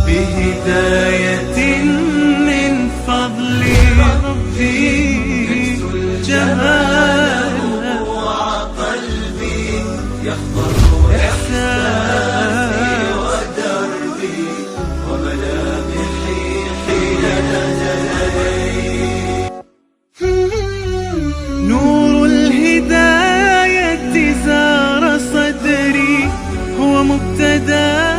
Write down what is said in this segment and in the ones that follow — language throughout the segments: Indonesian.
بهداية من فضل ربي جمال وقلبي يحضر إحساسي ودربي وملامحي حين نزلي نور الهداية زار صدري هو مبتدأ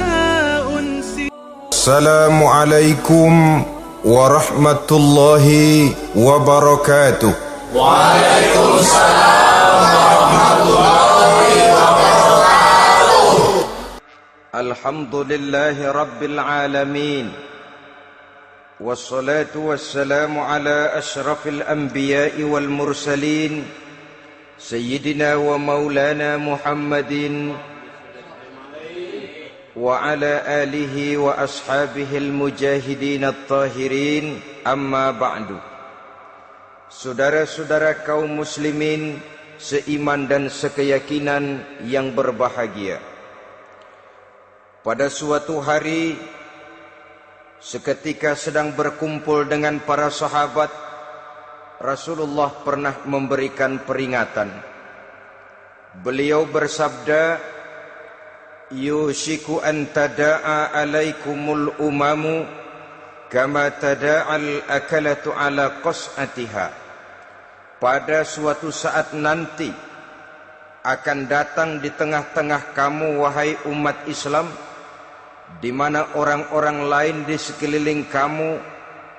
السلام عليكم ورحمة الله وبركاته. وعليكم السلام ورحمة الله وبركاته. الحمد لله رب العالمين، والصلاة والسلام على أشرف الأنبياء والمرسلين سيدنا ومولانا محمد وعلى آله وأصحابه المجاهدين الطاهرين. Amma ba'du. Saudara-saudara kaum muslimin seiman dan sekeyakinan yang berbahagia, pada suatu hari seketika sedang berkumpul dengan para sahabat, Rasulullah pernah memberikan peringatan. Beliau bersabda, yushiku an tada'a alaikumul umamu kama tada'al akalatu ala qas'atiha. Pada suatu saat nanti akan datang di tengah-tengah kamu wahai umat Islam, di mana orang-orang lain di sekeliling kamu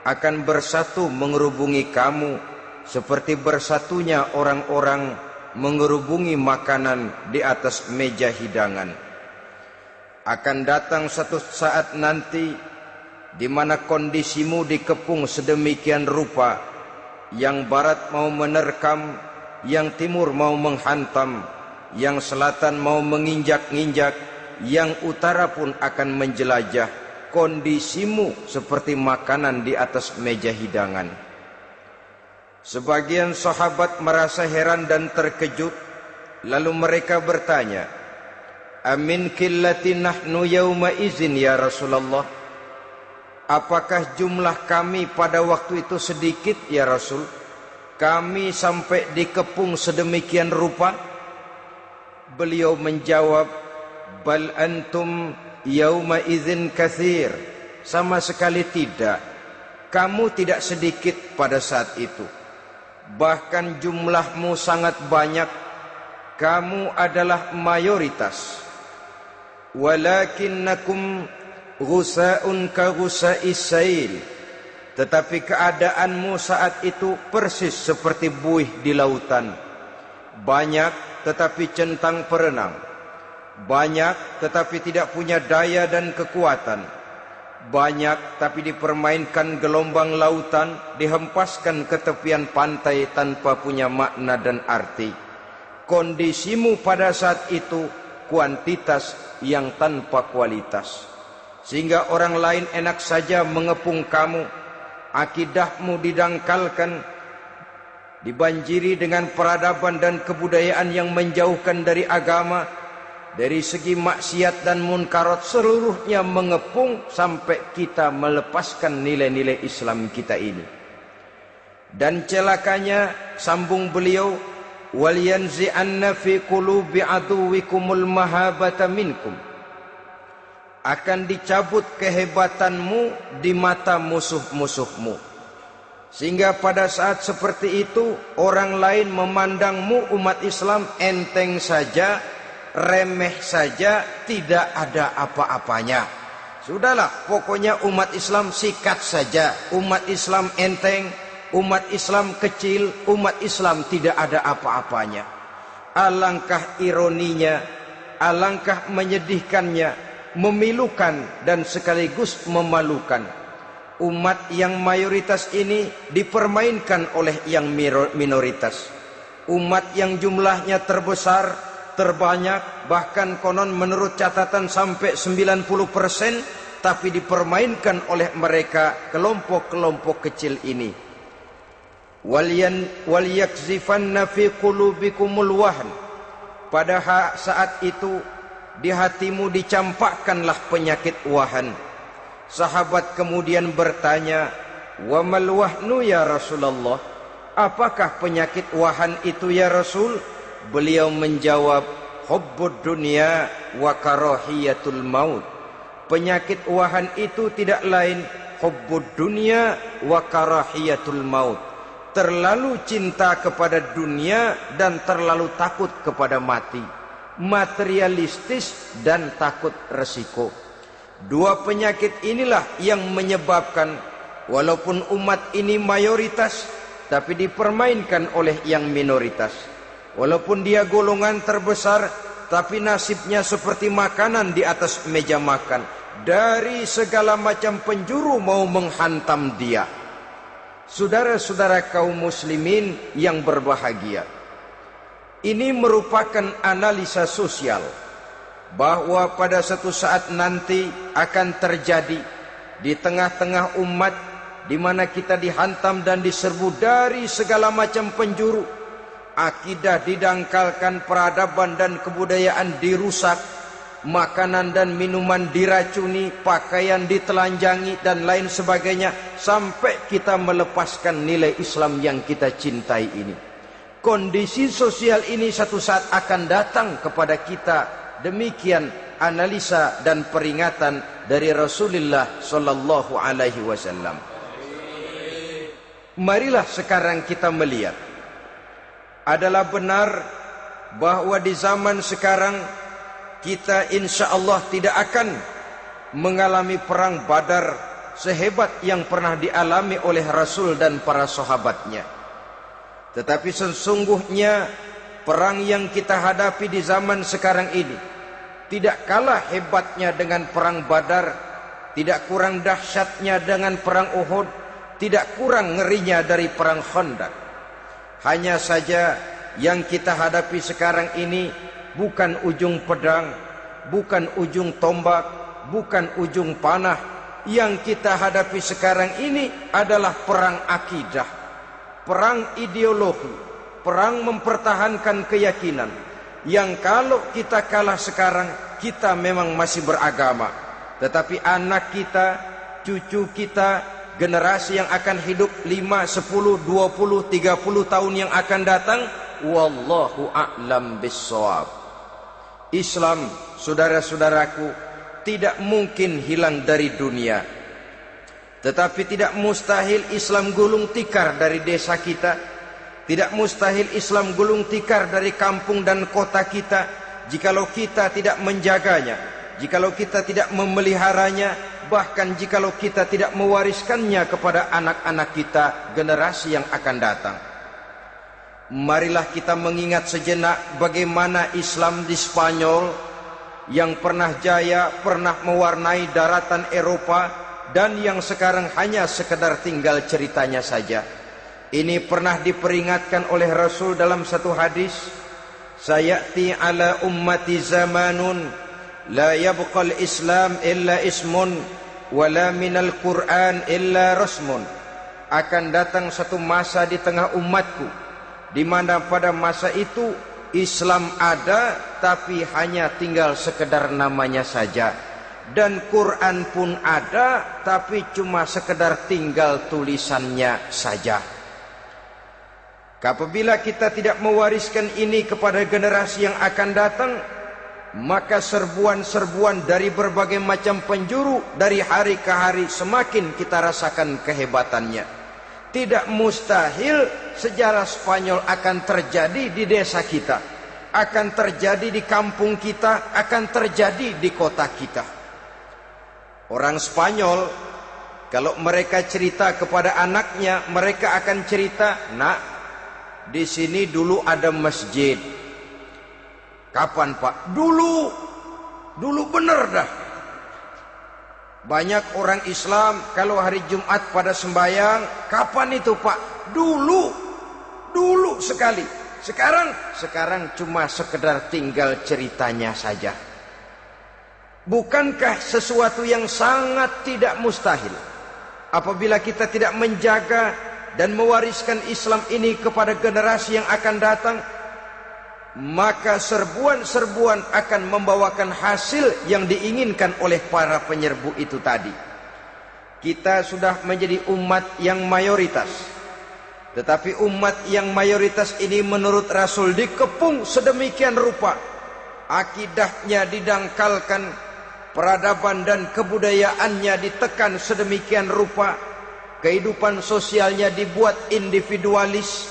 akan bersatu mengerubungi kamu seperti bersatunya orang-orang mengerubungi makanan di atas meja hidangan. Akan datang satu saat nanti di mana kondisimu dikepung sedemikian rupa, yang barat mau menerkam, yang timur mau menghantam, yang selatan mau menginjak-injak, yang utara pun akan menjelajah. Kondisimu seperti makanan di atas meja hidangan. Sebagian sahabat merasa heran dan terkejut, lalu mereka bertanya, amin qillati nahnu yawma izin ya Rasulullah? Apakah jumlah kami pada waktu itu sedikit ya Rasul? Kami sampai dikepung sedemikian rupa? Beliau menjawab, bal antum yawma izin kathir. Sama sekali tidak. Kamu tidak sedikit pada saat itu. Bahkan jumlahmu sangat banyak. Kamu adalah mayoritas. Walakinnakum ghusa'un ka ghusa'is sail. Tetapi keadaanmu saat itu persis seperti buih di lautan. Banyak tetapi centang perenang. Banyak tetapi tidak punya daya dan kekuatan. Banyak tapi dipermainkan gelombang lautan, dihempaskan ke tepian pantai tanpa punya makna dan arti. Kondisimu pada saat itu kuantitas yang tanpa kualitas, sehingga orang lain enak saja mengepung kamu. Akidahmu didangkalkan, dibanjiri dengan peradaban dan kebudayaan yang menjauhkan dari agama. Dari segi maksiat dan munkarat seluruhnya mengepung sampai kita melepaskan nilai-nilai Islam kita ini. Dan celakanya, sambung beliau, wal yanzi'anna fi qulubi aduwikumul mahabata minkum. Akan dicabut kehebatanmu di mata musuh-musuhmu, sehingga pada saat seperti itu orang lain memandangmu umat Islam enteng saja, remeh saja, tidak ada apa-apanya. Sudahlah, pokoknya umat Islam sikat saja. Umat Islam enteng, umat Islam kecil, umat Islam tidak ada apa-apanya. Alangkah ironinya, alangkah menyedihkannya, memilukan dan sekaligus memalukan. Umat yang mayoritas ini dipermainkan oleh yang minoritas. Umat yang jumlahnya terbesar, terbanyak, bahkan konon menurut catatan sampai 90%, tapi dipermainkan oleh mereka kelompok-kelompok kecil ini. Wal yakzifanna fi qulubikumul wahn. Pada saat itu di hatimu dicampakkanlah penyakit wahan. Sahabat kemudian bertanya, wa mal wahnu ya Rasulullah, apakah penyakit wahan itu ya Rasul? Beliau menjawab, hubbud dunya wa karahiyatul maut. Penyakit wahan itu tidak lain hubbud dunya wa karahiyatul maut. Terlalu cinta kepada dunia dan terlalu takut kepada mati. Materialistis dan takut resiko. Dua penyakit inilah yang menyebabkan walaupun umat ini mayoritas, tapi dipermainkan oleh yang minoritas. Walaupun dia golongan terbesar, tapi nasibnya seperti makanan di atas meja makan. Dari segala macam penjuru mau menghantam dia. Saudara-saudara kaum muslimin yang berbahagia, ini merupakan analisa sosial bahwa pada satu saat nanti akan terjadi di tengah-tengah umat di mana kita dihantam dan diserbu dari segala macam penjuru. Akidah didangkalkan, peradaban dan kebudayaan dirusak, makanan dan minuman diracuni, pakaian ditelanjangi dan lain sebagainya, sampai kita melepaskan nilai Islam yang kita cintai ini. Kondisi sosial ini satu saat akan datang kepada kita. Demikian analisa dan peringatan dari Rasulullah sallallahu alaihi wasallam. Marilah sekarang kita melihat, adalah benar bahwa di zaman sekarang kita insya Allah tidak akan mengalami perang Badar sehebat yang pernah dialami oleh Rasul dan para sahabatnya. Tetapi sesungguhnya perang yang kita hadapi di zaman sekarang ini tidak kalah hebatnya dengan perang Badar, tidak kurang dahsyatnya dengan perang Uhud, tidak kurang ngerinya dari perang Khandaq. Hanya saja yang kita hadapi sekarang ini bukan ujung pedang, bukan ujung tombak, bukan ujung panah. Yang kita hadapi sekarang ini adalah perang akidah, perang ideologi, perang mempertahankan keyakinan. Yang kalau kita kalah sekarang, kita memang masih beragama. Tetapi anak kita, cucu kita, generasi yang akan hidup 5, 10, 20, 30 tahun yang akan datang, wallahu a'lam bissawab. Islam, saudara-saudaraku, tidak mungkin hilang dari dunia. Tetapi tidak mustahil Islam gulung tikar dari desa kita. Tidak mustahil Islam gulung tikar dari kampung dan kota kita, jikalau kita tidak menjaganya, jikalau kita tidak memeliharanya, bahkan jikalau kita tidak mewariskannya kepada anak-anak kita, generasi yang akan datang. Marilah kita mengingat sejenak bagaimana Islam di Spanyol yang pernah jaya, pernah mewarnai daratan Eropa, dan yang sekarang hanya sekedar tinggal ceritanya saja. Ini pernah diperingatkan oleh Rasul dalam satu hadis, sayati ala ummati zamanun la yabqal Islam illa ismun wala minal Quran illa rasmun. Akan datang satu masa di tengah umatku di mana pada masa itu Islam ada tapi hanya tinggal sekedar namanya saja, dan Quran pun ada tapi cuma sekedar tinggal tulisannya saja. Apabila kita tidak mewariskan ini kepada generasi yang akan datang, maka serbuan-serbuan dari berbagai macam penjuru dari hari ke hari semakin kita rasakan kehebatannya. Tidak mustahil sejarah Spanyol akan terjadi di desa kita, akan terjadi di kampung kita, akan terjadi di kota kita. Orang Spanyol kalau mereka cerita kepada anaknya, mereka akan cerita, "Nak, di sini dulu ada masjid." Kapan, Pak? Dulu bener dah. Banyak orang Islam kalau hari Jumat pada sembahyang, kapan itu, Pak? Dulu sekali. Sekarang cuma sekedar tinggal ceritanya saja. Bukankah sesuatu yang sangat tidak mustahil apabila kita tidak menjaga dan mewariskan Islam ini kepada generasi yang akan datang? maka serbuan-serbuan akan membawakan hasil yang diinginkan oleh para penyerbu itu tadi. Kita sudah menjadi umat yang mayoritas, tetapi umat yang mayoritas ini menurut Rasul dikepung sedemikian rupa, akidahnya didangkalkan, peradaban dan kebudayaannya ditekan sedemikian rupa, kehidupan sosialnya dibuat individualis,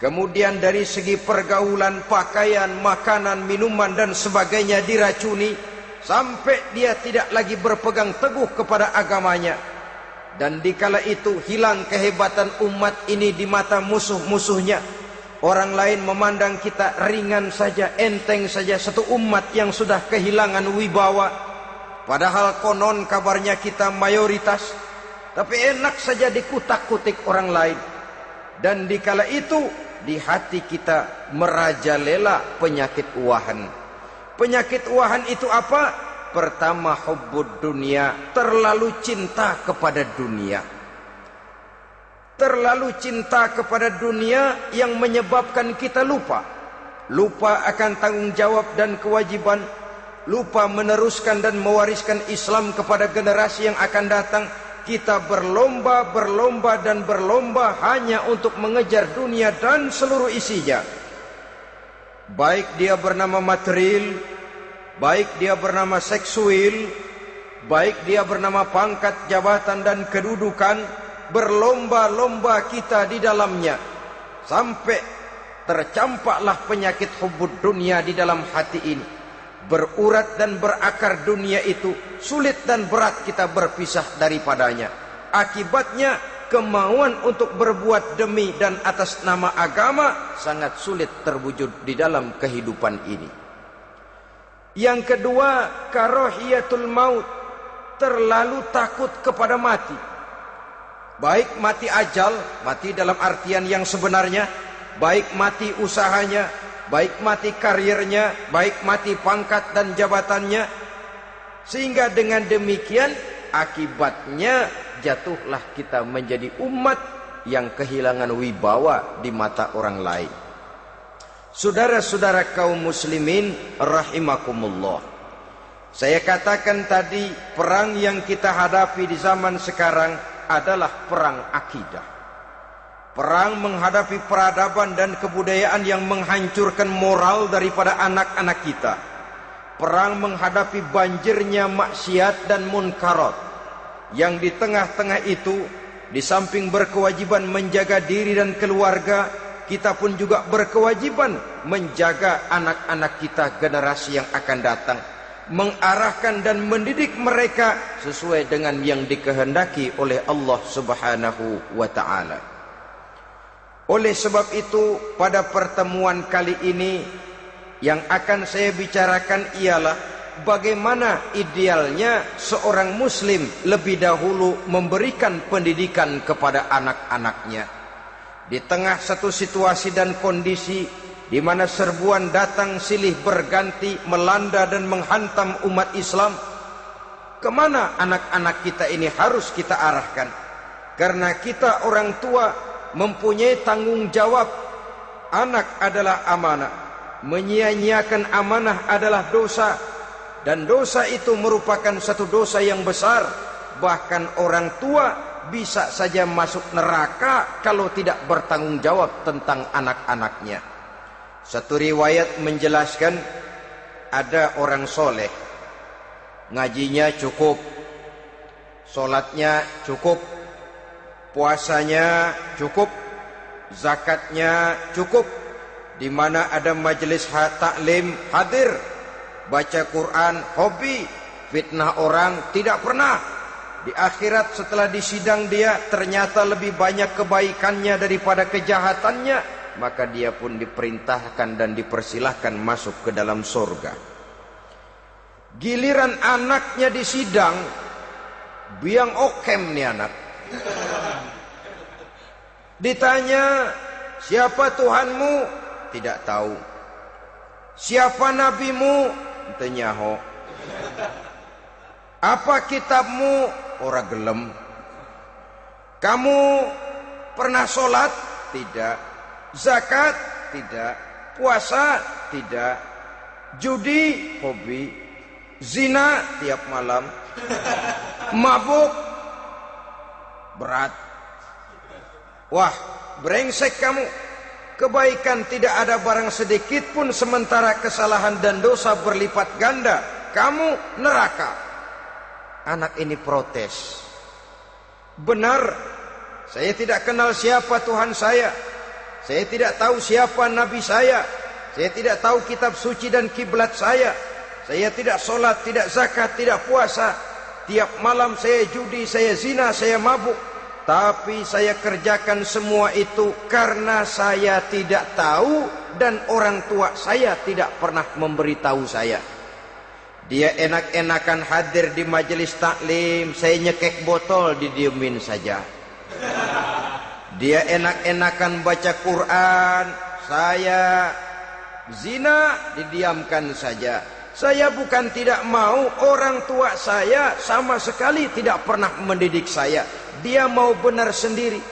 kemudian dari segi pergaulan, pakaian, makanan, minuman dan sebagainya diracuni, sampai dia tidak lagi berpegang teguh kepada agamanya. Dan dikala itu hilang kehebatan umat ini di mata musuh-musuhnya. Orang lain memandang kita ringan saja, enteng saja, satu umat yang sudah kehilangan wibawa. Padahal konon kabarnya kita mayoritas, tapi enak saja dikutak-kutik orang lain. Dan dikala itu di hati kita merajalela penyakit wahan. Penyakit wahan itu apa? Pertama, hubbud dunia, terlalu cinta kepada dunia. Terlalu cinta kepada dunia yang menyebabkan kita lupa akan tanggung jawab dan kewajiban, lupa meneruskan dan mewariskan Islam kepada generasi yang akan datang. Kita berlomba hanya untuk mengejar dunia dan seluruh isinya. Baik dia bernama material, baik dia bernama seksual, baik dia bernama pangkat, jabatan dan kedudukan, berlomba-lomba kita di dalamnya. Sampai tercampaklah penyakit hubbud dunia di dalam hati ini. Berurat dan berakar dunia itu, sulit dan berat kita berpisah daripadanya. Akibatnya kemauan untuk berbuat demi dan atas nama agama sangat sulit terwujud di dalam kehidupan ini. Yang kedua, karahiyatul maut, terlalu takut kepada mati. Baik mati ajal, mati dalam artian yang sebenarnya, baik mati usahanya, baik mati karirnya, baik mati pangkat dan jabatannya. Sehingga dengan demikian akibatnya jatuhlah kita menjadi umat yang kehilangan wibawa di mata orang lain. Saudara-saudara kaum muslimin rahimakumullah, saya katakan tadi, perang yang kita hadapi di zaman sekarang adalah perang akidah. Perang menghadapi peradaban dan kebudayaan yang menghancurkan moral daripada anak-anak kita. Perang menghadapi banjirnya maksiat dan munkarat, yang di tengah-tengah itu, di samping berkewajiban menjaga diri dan keluarga, kita pun juga berkewajiban menjaga anak-anak kita, generasi yang akan datang, mengarahkan dan mendidik mereka sesuai dengan yang dikehendaki oleh Allah Subhanahu wa ta'ala. Oleh sebab itu, pada pertemuan kali ini yang akan saya bicarakan ialah bagaimana idealnya seorang muslim lebih dahulu memberikan pendidikan kepada anak-anaknya. Di tengah satu situasi dan kondisi di mana serbuan datang silih berganti melanda dan menghantam umat Islam, kemana anak-anak kita ini harus kita arahkan? Karena kita orang tua mempunyai tanggung jawab. Anak adalah amanah, menyia-nyiakan amanah adalah dosa, dan dosa itu merupakan satu dosa yang besar. Bahkan orang tua bisa saja masuk neraka kalau tidak bertanggung jawab tentang anak-anaknya. Satu riwayat menjelaskan, ada orang soleh, ngajinya cukup, solatnya cukup, puasanya cukup, zakatnya cukup, di mana ada majelis taklim hadir, baca Quran hobi, fitnah orang tidak pernah. Di akhirat setelah disidang dia ternyata lebih banyak kebaikannya daripada kejahatannya, maka dia pun diperintahkan dan dipersilahkan masuk ke dalam surga. Giliran anaknya disidang, biang okem nih anak. Ditanya, siapa Tuhanmu? Tidak tahu. Siapa nabimu? Tenyaho. Apa kitabmu? Ora gelem. Kamu pernah sholat? Tidak. Zakat? Tidak. Puasa? Tidak. Judi? Hobi. Zina? Tiap malam. Mabuk? Berat. Wah, brengsek kamu. Kebaikan tidak ada barang sedikit pun, sementara kesalahan dan dosa berlipat ganda. Kamu neraka. Anak ini protes. Benar, saya tidak kenal siapa Tuhan saya. Saya tidak tahu siapa Nabi saya. Saya tidak tahu kitab suci dan kiblat saya. Saya tidak sholat, tidak zakat, tidak puasa. Tiap malam saya judi, saya zina, saya mabuk. Tapi saya kerjakan semua itu karena saya tidak tahu dan orang tua saya tidak pernah memberitahu saya. Dia enak-enakan hadir di majelis taklim, saya nyekek botol, didiemin saja. Dia enak-enakan baca Quran, saya zina, didiamkan saja. Saya bukan tidak mau, orang tua saya sama sekali tidak pernah mendidik saya. Dia mau benar sendiri.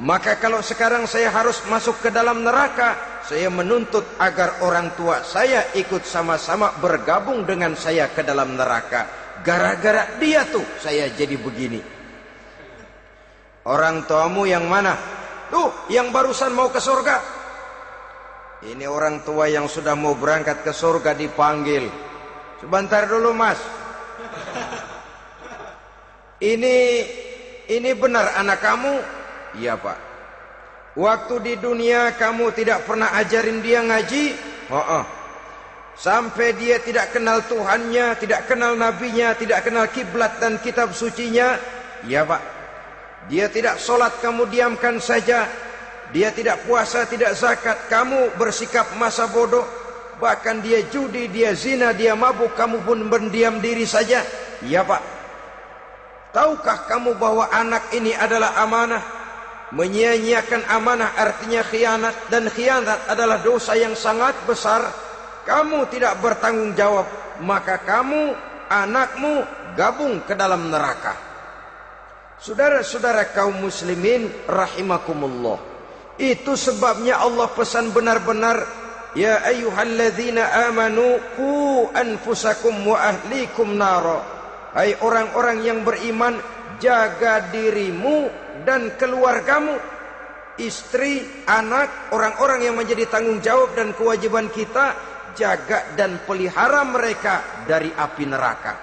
Maka kalau sekarang saya harus masuk ke dalam neraka, saya menuntut agar orang tua saya ikut sama-sama bergabung dengan saya ke dalam neraka. Gara-gara dia tuh saya jadi begini. Orang tuamu yang mana? Tuh, yang barusan mau ke surga. Ini orang tua yang sudah mau berangkat ke surga dipanggil. Sebentar dulu, Mas. Ini benar anak kamu? Iya, Pak. Waktu di dunia kamu tidak pernah ajarin dia ngaji? Sampai dia tidak kenal Tuhannya, tidak kenal nabinya, tidak kenal kiblat dan kitab sucinya? Iya, Pak. Dia tidak sholat, kamu diamkan saja. Dia tidak puasa, tidak zakat, kamu bersikap masa bodoh. Bahkan dia judi, dia zina, dia mabuk, kamu pun berdiam diri saja. Iya, Pak. Tahukah kamu bahwa anak ini adalah amanah? Menyia-nyiakan amanah artinya khianat, dan khianat adalah dosa yang sangat besar. Kamu tidak bertanggung jawab, maka kamu, anakmu gabung ke dalam neraka. Saudara-saudara kaum muslimin rahimakumullah, itu sebabnya Allah pesan benar-benar, ya ayyuhalladzina amanu qu anfusakum wa ahlikum nara. Hai orang-orang yang beriman, jaga dirimu dan keluargamu, istri, anak, orang-orang yang menjadi tanggung jawab dan kewajiban kita, jaga dan pelihara mereka dari api neraka.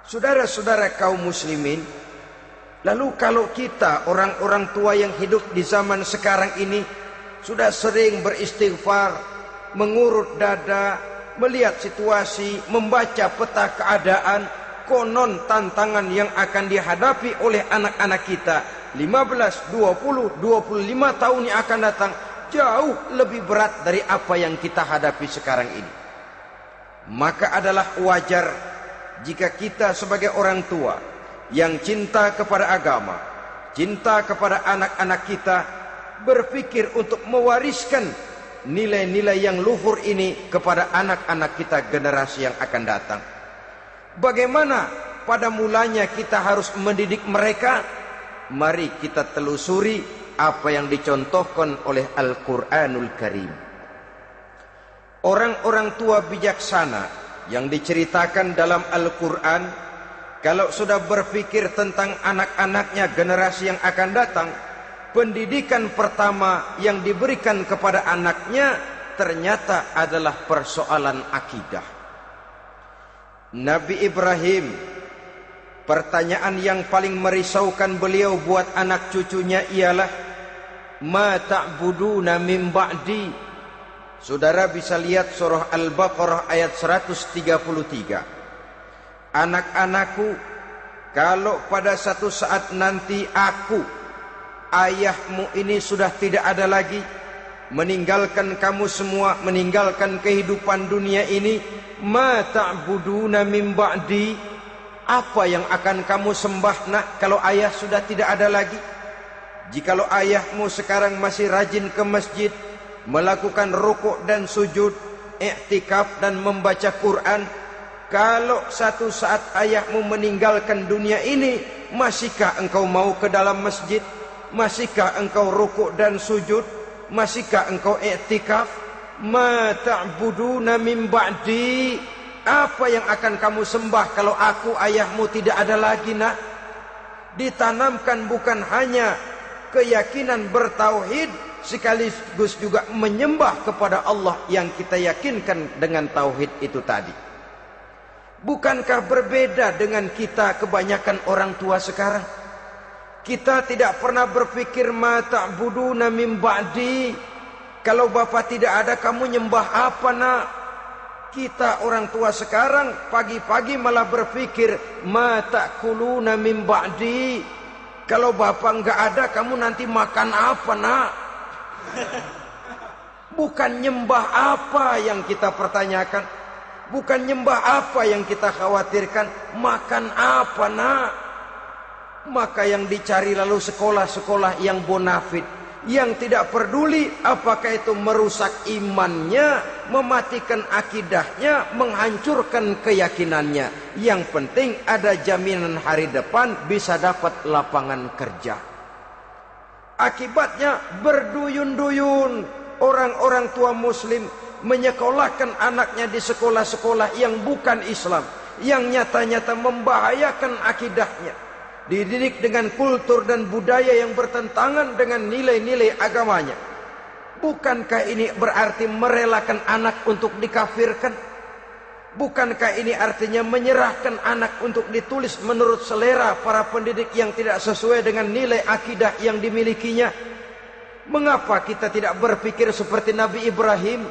Saudara-saudara kaum muslimin, lalu kalau kita orang-orang tua yang hidup di zaman sekarang ini sudah sering beristighfar, mengurut dada, melihat situasi, membaca peta keadaan, konon tantangan yang akan dihadapi oleh anak-anak kita 15, 20, 25 tahun yang akan datang jauh lebih berat dari apa yang kita hadapi sekarang ini. Maka adalah wajar jika kita sebagai orang tua yang cinta kepada agama, cinta kepada anak-anak kita, berpikir untuk mewariskan nilai-nilai yang luhur ini kepada anak-anak kita generasi yang akan datang. Bagaimana pada mulanya kita harus mendidik mereka? Mari kita telusuri apa yang dicontohkan oleh Al-Quranul Karim. Orang-orang tua bijaksana yang diceritakan dalam Al-Quran, kalau sudah berpikir tentang anak-anaknya generasi yang akan datang, pendidikan pertama yang diberikan kepada anaknya ternyata adalah persoalan akidah. Nabi Ibrahim, pertanyaan yang paling merisaukan beliau buat anak cucunya ialah, ma ta'buduna min ba'di. Saudara bisa lihat surah Al-Baqarah ayat 133. Anak-anakku, kalau pada satu saat nanti aku, ayahmu ini sudah tidak ada lagi, meninggalkan kamu semua, meninggalkan kehidupan dunia ini, ma ta'buduna min ba'di, apa yang akan kamu sembah nak kalau ayah sudah tidak ada lagi? Jikalau ayahmu sekarang masih rajin ke masjid, melakukan rukuk dan sujud, i'tikaf dan membaca Quran, kalau satu saat ayahmu meninggalkan dunia ini, masihkah engkau mau ke dalam masjid? Masihkah engkau rukuk dan sujud? Masihkah engkau i'tikaf? ma ta'buduna min ba'di, apa yang akan kamu sembah kalau aku ayahmu tidak ada lagi, nak? Ditanamkan bukan hanya keyakinan bertauhid, sekaligus juga menyembah kepada Allah yang kita yakinkan dengan tauhid itu tadi. Bukankah berbeda dengan kita kebanyakan orang tua sekarang? Kita tidak pernah berpikir ma ta'buduna min ba'di, kalau bapak tidak ada kamu nyembah apa, nak? Kita orang tua sekarang pagi-pagi malah berpikir ma ta'kuluna min ba'di, kalau bapak enggak ada kamu nanti makan apa, nak? Bukan nyembah apa yang kita pertanyakan, bukan nyembah apa yang kita khawatirkan, makan apa, nak? Maka yang dicari lalu sekolah-sekolah yang bonafit, yang tidak peduli apakah itu merusak imannya, mematikan akidahnya, menghancurkan keyakinannya. Yang penting ada jaminan hari depan bisa dapat lapangan kerja. Akibatnya berduyun-duyun orang-orang tua muslim menyekolahkan anaknya di sekolah-sekolah yang bukan Islam, yang nyata-nyata membahayakan akidahnya, dididik dengan kultur dan budaya yang bertentangan dengan nilai-nilai agamanya. Bukankah ini berarti merelakan anak untuk dikafirkan? Bukankah ini artinya menyerahkan anak untuk ditulis menurut selera para pendidik yang tidak sesuai dengan nilai akidah yang dimilikinya? Mengapa kita tidak berpikir seperti Nabi Ibrahim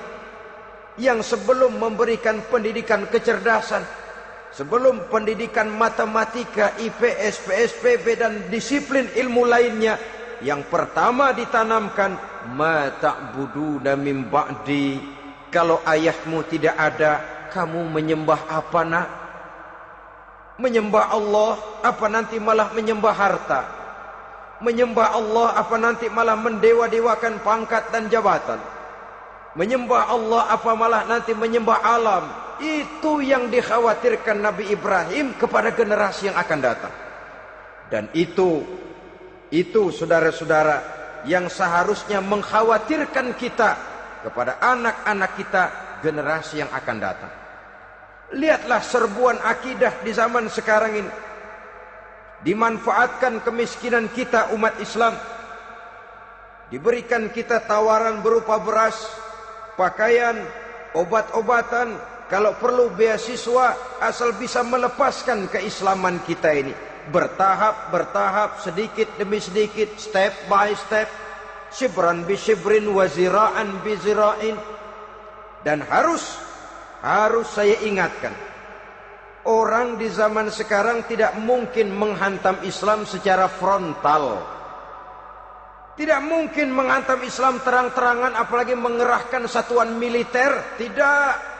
yang sebelum memberikan pendidikan kecerdasan, sebelum pendidikan matematika, IPS, PSPB dan disiplin ilmu lainnya, yang pertama ditanamkan ma ta'buduna min ba'di, kalau ayahmu tidak ada kamu menyembah apa, nak? Menyembah Allah apa nanti malah menyembah harta? Menyembah Allah apa nanti malah mendewa-dewakan pangkat dan jabatan? Menyembah Allah apa malah nanti menyembah alam? Itu yang dikhawatirkan Nabi Ibrahim kepada generasi yang akan datang. Dan itu saudara-saudara yang seharusnya mengkhawatirkan kita kepada anak-anak kita, generasi yang akan datang. Lihatlah serbuan akidah di zaman sekarang ini. Dimanfaatkan kemiskinan kita umat Islam. Diberikan kita tawaran berupa beras, pakaian, obat-obatan, kalau perlu beasiswa, asal bisa melepaskan keislaman kita ini. Bertahap, sedikit demi sedikit, step by step, shibran bi shibrin wa zira'an bi zira'in. Dan harus saya ingatkan, orang di zaman sekarang tidak mungkin menghantam Islam secara frontal. Tidak mungkin menghantam Islam terang-terangan, apalagi mengerahkan satuan militer. Tidak.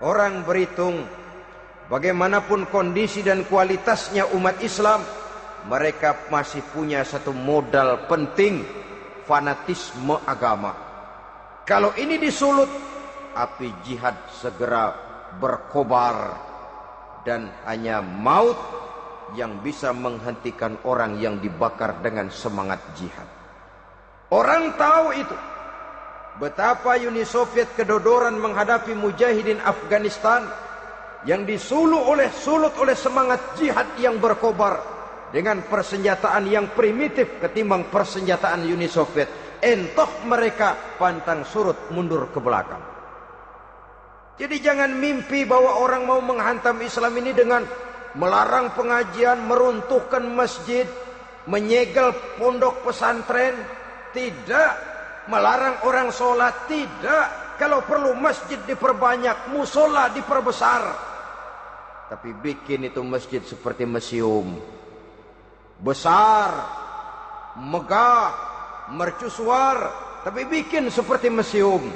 Orang berhitung bagaimanapun kondisi dan kualitasnya umat Islam, mereka masih punya satu modal penting, fanatisme agama. Kalau ini disulut, api jihad segera berkobar, dan hanya maut yang bisa menghentikan orang yang dibakar dengan semangat jihad. Orang tahu itu. Betapa Uni Soviet kedodoran menghadapi mujahidin Afghanistan yang disulut oleh semangat jihad yang berkobar dengan persenjataan yang primitif ketimbang persenjataan Uni Soviet. Entah mereka pantang surut mundur ke belakang. Jadi jangan mimpi bahwa orang mau menghantam Islam ini dengan melarang pengajian, meruntuhkan masjid, menyegel pondok pesantren. Tidak. Melarang orang sholat. Tidak. Kalau perlu masjid diperbanyak, musola diperbesar. Tapi bikin itu masjid seperti museum. Besar, megah, mercusuar, tapi bikin seperti museum.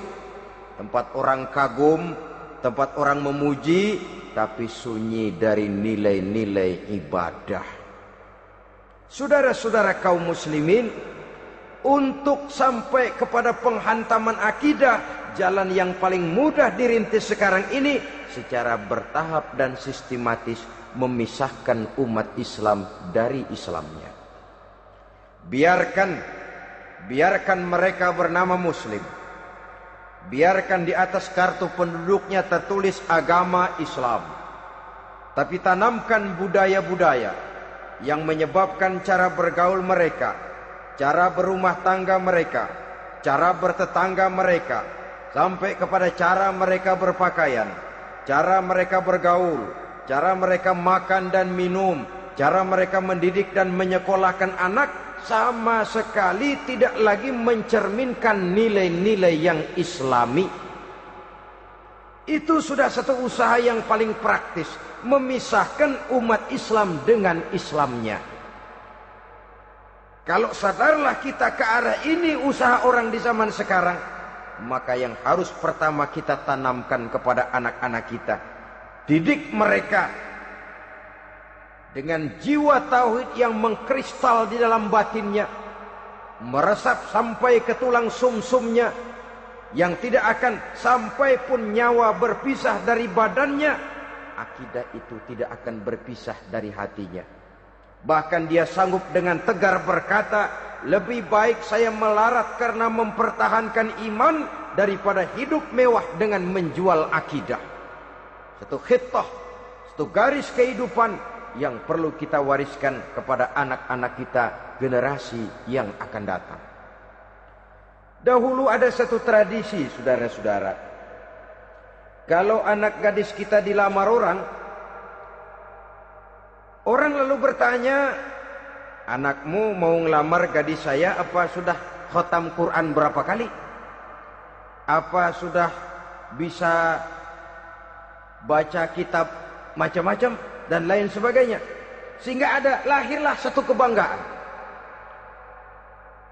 Tempat orang kagum, tempat orang memuji, tapi sunyi dari nilai-nilai ibadah. Saudara-saudara kaum muslimin, untuk sampai kepada penghantaman akidah, jalan yang paling mudah dirintis sekarang ini secara bertahap dan sistematis, memisahkan umat Islam dari Islamnya. Biarkan mereka bernama Muslim, biarkan di atas kartu penduduknya tertulis agama Islam. Tapi tanamkan budaya-budaya yang menyebabkan cara bergaul mereka, cara berumah tangga mereka, cara bertetangga mereka, sampai kepada cara mereka berpakaian, cara mereka bergaul, cara mereka makan dan minum, cara mereka mendidik dan menyekolahkan anak, sama sekali tidak lagi mencerminkan nilai-nilai yang islami. Itu sudah satu usaha yang paling praktis, memisahkan umat Islam dengan Islamnya. Kalau sadarlah kita ke arah ini usaha orang di zaman sekarang, maka yang harus pertama kita tanamkan kepada anak-anak kita, didik mereka dengan jiwa tauhid yang mengkristal di dalam batinnya, meresap sampai ke tulang sumsumnya, yang tidak akan sampai pun nyawa berpisah dari badannya, akidah itu tidak akan berpisah dari hatinya. Bahkan dia sanggup dengan tegar berkata, lebih baik saya melarat karena mempertahankan iman daripada hidup mewah dengan menjual akidah. Satu khittah, satu garis kehidupan yang perlu kita wariskan kepada anak-anak kita, generasi yang akan datang. Dahulu ada satu tradisi, saudara-saudara. Kalau anak gadis kita dilamar orang lalu bertanya, anakmu mau ngelamar gadis saya, apa sudah khatam Quran berapa kali? Apa sudah bisa baca kitab macam-macam dan lain sebagainya? Sehingga lahirlah satu kebanggaan.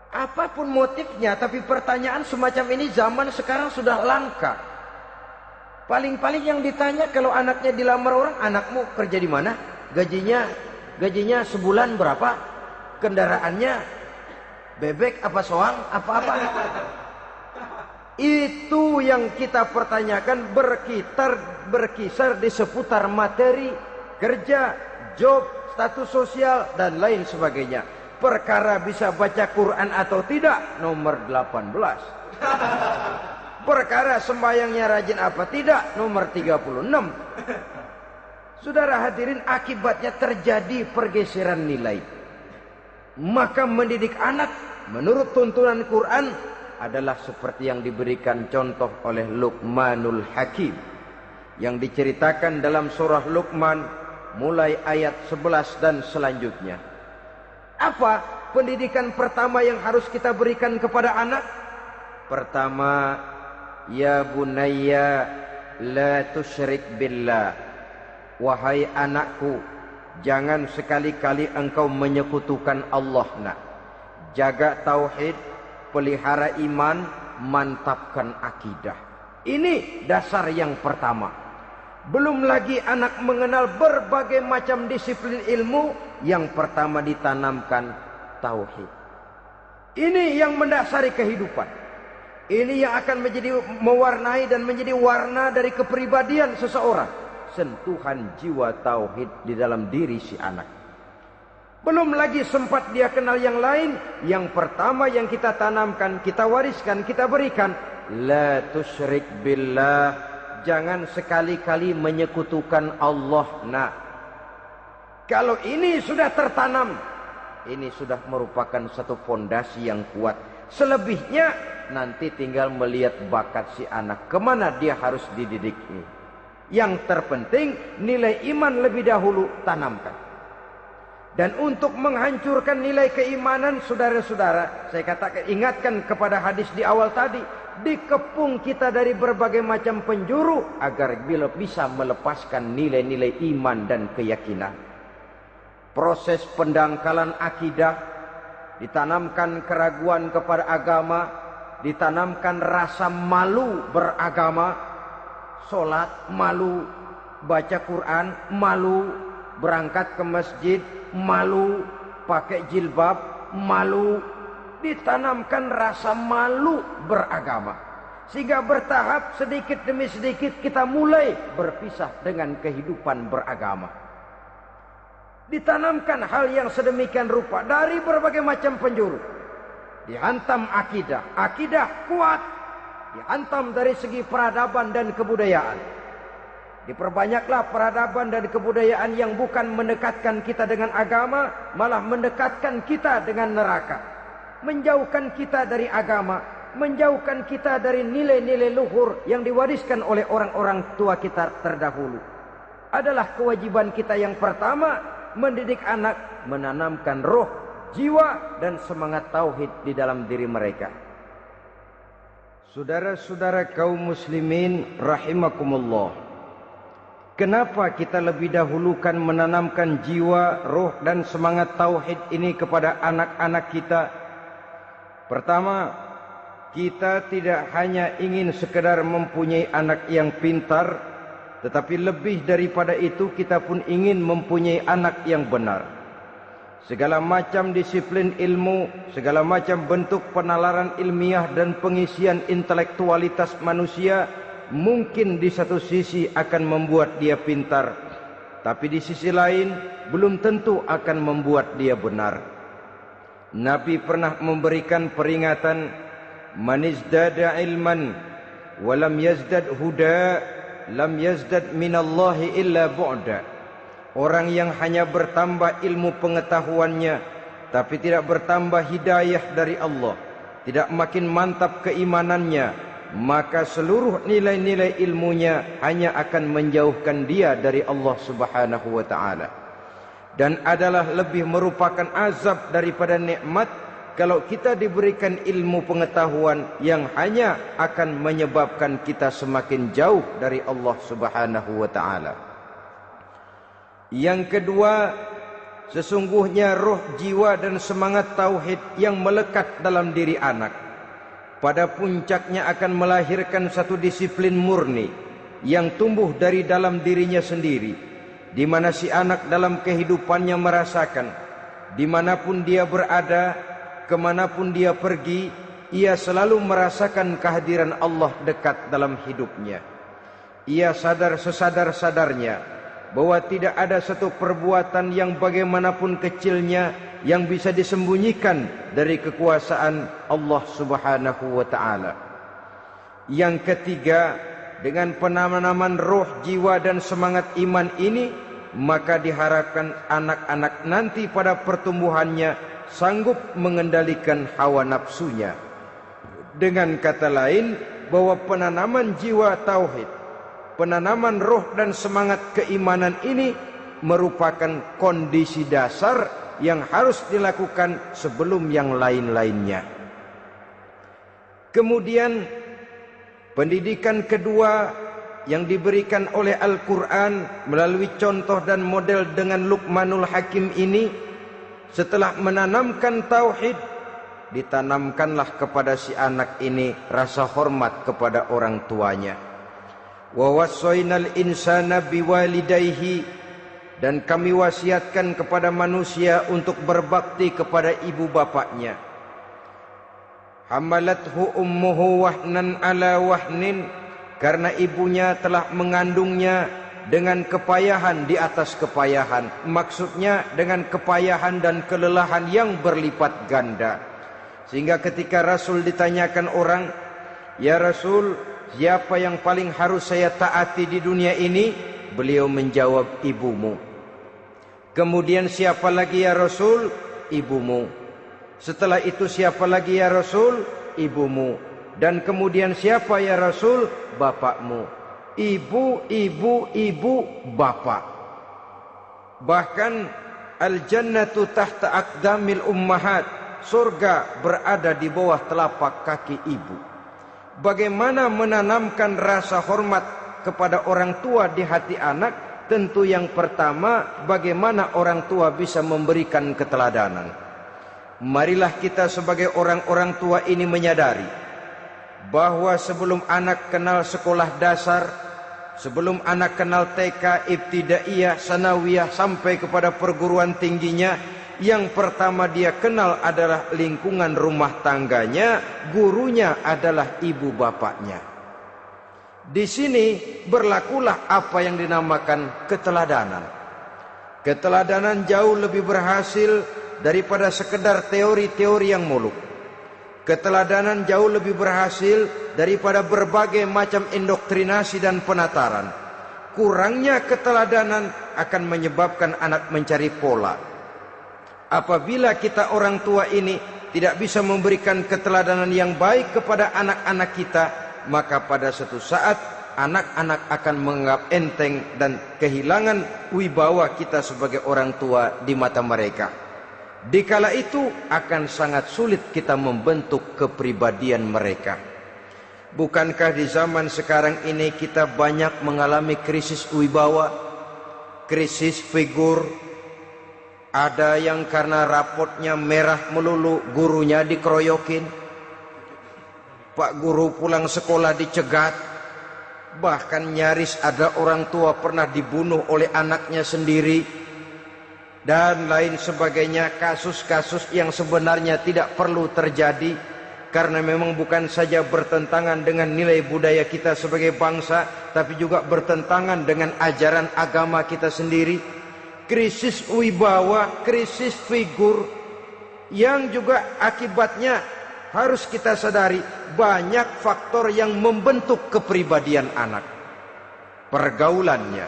Apapun motifnya, tapi pertanyaan semacam ini zaman sekarang sudah langka. Paling-paling yang ditanya kalau anaknya dilamar orang, anakmu kerja di mana? Gajinya sebulan berapa? Kendaraannya bebek apa soang? Apa-apa? Itu yang kita pertanyakan, berkisar di seputar materi, kerja, job, status sosial, dan lain sebagainya. Perkara bisa baca Quran atau tidak, nomor 18. Perkara sembahyangnya rajin apa tidak, nomor 36. Saudara hadirin, akibatnya terjadi pergeseran nilai. Maka mendidik anak menurut tuntunan Quran adalah seperti yang diberikan contoh oleh Luqmanul Hakim, yang diceritakan dalam surah Luqman mulai ayat 11 dan selanjutnya. Apa pendidikan pertama yang harus kita berikan kepada anak? Pertama, ya bunayya la tusyrik billah. Wahai anakku, jangan sekali-kali engkau menyekutukan Allah. Nak, jaga tauhid, pelihara iman, mantapkan akidah. Ini dasar yang pertama. Belum lagi anak mengenal berbagai macam disiplin ilmu, yang pertama ditanamkan tauhid. Ini yang mendasari kehidupan. Ini yang akan mewarnai dan menjadi warna dari kepribadian seseorang. Sentuhan jiwa tauhid di dalam diri si anak. Belum lagi sempat dia kenal yang lain. Yang pertama yang kita tanamkan, kita wariskan, kita berikan, la tusyrik billah. Jangan sekali-kali menyekutukan Allah. Nah, kalau ini sudah tertanam, ini sudah merupakan satu fondasi yang kuat. Selebihnya nanti tinggal melihat bakat si anak, kemana dia harus dididik ini. Yang terpenting nilai iman lebih dahulu tanamkan. Dan untuk menghancurkan nilai keimanan, saudara-saudara, saya katakan, ingatkan kepada hadis di awal tadi, dikepung kita dari berbagai macam penjuru agar bila bisa melepaskan nilai-nilai iman dan keyakinan. Proses pendangkalan akidah, ditanamkan keraguan kepada agama, ditanamkan rasa malu beragama. Sholat malu, baca Quran malu, berangkat ke masjid malu, pakai jilbab malu. Ditanamkan rasa malu beragama, sehingga bertahap sedikit demi sedikit kita mulai berpisah dengan kehidupan beragama. Ditanamkan hal yang sedemikian rupa dari berbagai macam penjuru. Dihantam akidah, akidah kuat, dihantam dari segi peradaban dan kebudayaan. Diperbanyaklah peradaban dan kebudayaan yang bukan mendekatkan kita dengan agama, malah mendekatkan kita dengan neraka. Menjauhkan kita dari agama, menjauhkan kita dari nilai-nilai luhur yang diwariskan oleh orang-orang tua kita terdahulu. Adalah kewajiban kita yang pertama, mendidik anak, menanamkan roh, jiwa, dan semangat tauhid di dalam diri mereka. Saudara-saudara kaum muslimin rahimakumullah, kenapa kita lebih dahulukan menanamkan jiwa, roh, dan semangat tauhid ini kepada anak-anak kita? Pertama, kita tidak hanya ingin sekedar mempunyai anak yang pintar, tetapi lebih daripada itu kita pun ingin mempunyai anak yang benar. Segala macam disiplin ilmu, segala macam bentuk penalaran ilmiah dan pengisian intelektualitas manusia mungkin di satu sisi akan membuat dia pintar, tapi di sisi lain belum tentu akan membuat dia benar. Nabi pernah memberikan peringatan, man izdada ilman walam yazdad huda lam yazdad minallahi illa bu'da. Orang yang hanya bertambah ilmu pengetahuannya tapi tidak bertambah hidayah dari Allah, tidak makin mantap keimanannya, maka seluruh nilai-nilai ilmunya hanya akan menjauhkan dia dari Allah Subhanahu wa taala. Dan adalah lebih merupakan azab daripada nikmat kalau kita diberikan ilmu pengetahuan yang hanya akan menyebabkan kita semakin jauh dari Allah Subhanahu wa taala. Yang kedua, sesungguhnya roh, jiwa, dan semangat tauhid yang melekat dalam diri anak pada puncaknya akan melahirkan satu disiplin murni yang tumbuh dari dalam dirinya sendiri, di mana si anak dalam kehidupannya merasakan dimanapun dia berada, kemanapun dia pergi, ia selalu merasakan kehadiran Allah dekat dalam hidupnya. Ia sadar sesadar-sadarnya bahwa tidak ada satu perbuatan yang bagaimanapun kecilnya yang bisa disembunyikan dari kekuasaan Allah Subhanahu wa taala. Yang ketiga, dengan penanaman roh, jiwa, dan semangat iman ini, maka diharapkan anak-anak nanti pada pertumbuhannya sanggup mengendalikan hawa nafsunya. Dengan kata lain, bahwa penanaman jiwa tauhid, penanaman roh dan semangat keimanan ini merupakan kondisi dasar yang harus dilakukan sebelum yang lain-lainnya. Kemudian pendidikan kedua yang diberikan oleh Al-Quran melalui contoh dan model dengan Luqmanul Hakim ini, setelah menanamkan tauhid, ditanamkanlah kepada si anak ini rasa hormat kepada orang tuanya. Wa wassaynal insana biwalidayhi, dan kami wasiatkan kepada manusia untuk berbakti kepada ibu bapaknya. Hamalathu ummuhu wahnan ala wahnin, karena ibunya telah mengandungnya dengan kepayahan di atas kepayahan. Maksudnya dengan kepayahan dan kelelahan yang berlipat ganda. Sehingga ketika Rasul ditanyakan orang, "Ya Rasul, siapa yang paling harus saya taati di dunia ini?" Beliau menjawab, "Ibumu." Kemudian, "Siapa lagi ya Rasul?" "Ibumu." Setelah itu, "Siapa lagi ya Rasul?" "Ibumu." Dan kemudian, "Siapa ya Rasul?" "Bapakmu." Ibu, ibu, ibu, bapak. Bahkan al-jannatu tahta aqdamil ummahat, surga berada di bawah telapak kaki ibu. Bagaimana menanamkan rasa hormat kepada orang tua di hati anak? Tentu yang pertama, bagaimana orang tua bisa memberikan keteladanan. Marilah kita sebagai orang-orang tua ini menyadari bahwa sebelum anak kenal sekolah dasar, sebelum anak kenal TK, ibtidaiyah, sanawiyah, sampai kepada perguruan tingginya, yang pertama dia kenal adalah lingkungan rumah tangganya, gurunya adalah ibu bapaknya. Di sini berlakulah apa yang dinamakan keteladanan. Keteladanan jauh lebih berhasil daripada sekedar teori-teori yang muluk. Keteladanan jauh lebih berhasil daripada berbagai macam indoktrinasi dan penataran. Kurangnya keteladanan akan menyebabkan anak mencari pola. Apabila kita orang tua ini tidak bisa memberikan keteladanan yang baik kepada anak-anak kita, maka pada suatu saat anak-anak akan menganggap enteng dan kehilangan wibawa kita sebagai orang tua di mata mereka. Dikala itu akan sangat sulit kita membentuk kepribadian mereka. Bukankah di zaman sekarang ini kita banyak mengalami krisis wibawa, krisis figur? Ada yang karena rapotnya merah melulu, gurunya dikeroyokin. Pak guru pulang sekolah dicegat. Bahkan nyaris ada orang tua pernah dibunuh oleh anaknya sendiri. Dan lain sebagainya, kasus-kasus yang sebenarnya tidak perlu terjadi. Karena memang bukan saja bertentangan dengan nilai budaya kita sebagai bangsa, tapi juga bertentangan dengan ajaran agama kita sendiri. Krisis wibawa, krisis figur, yang juga akibatnya harus kita sadari banyak faktor yang membentuk kepribadian anak. Pergaulannya,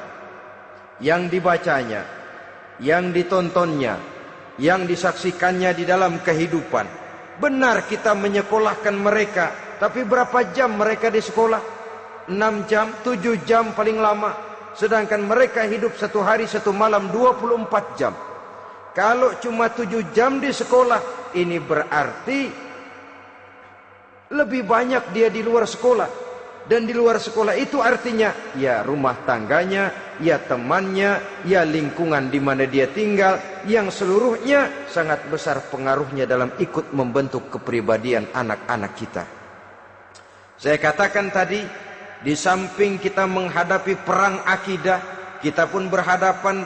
yang dibacanya, yang ditontonnya, yang disaksikannya di dalam kehidupan. Benar kita menyekolahkan mereka, tapi berapa jam mereka di sekolah? 6 jam, 7 jam paling lama. Sedangkan mereka hidup satu hari satu malam 24 jam. Kalau cuma 7 jam di sekolah, ini berarti lebih banyak dia di luar sekolah. Dan di luar sekolah itu artinya ya rumah tangganya, ya temannya, ya lingkungan di mana dia tinggal, yang seluruhnya sangat besar pengaruhnya dalam ikut membentuk kepribadian anak-anak kita. Saya katakan tadi, di samping kita menghadapi perang akidah, kita pun berhadapan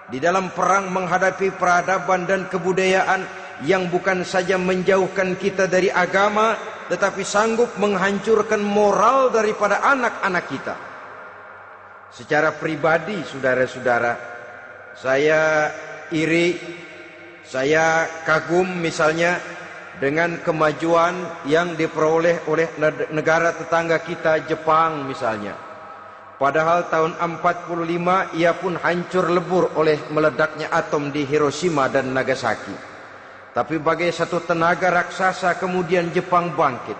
di dalam perang menghadapi peradaban dan kebudayaan yang bukan saja menjauhkan kita dari agama, tetapi sanggup menghancurkan moral daripada anak-anak kita. Secara pribadi, saudara-saudara, saya iri, saya kagum misalnya dengan kemajuan yang diperoleh oleh negara tetangga kita, Jepang misalnya. Padahal tahun 45 ia pun hancur lebur oleh meledaknya atom di Hiroshima dan Nagasaki. Tapi bagai satu tenaga raksasa kemudian Jepang bangkit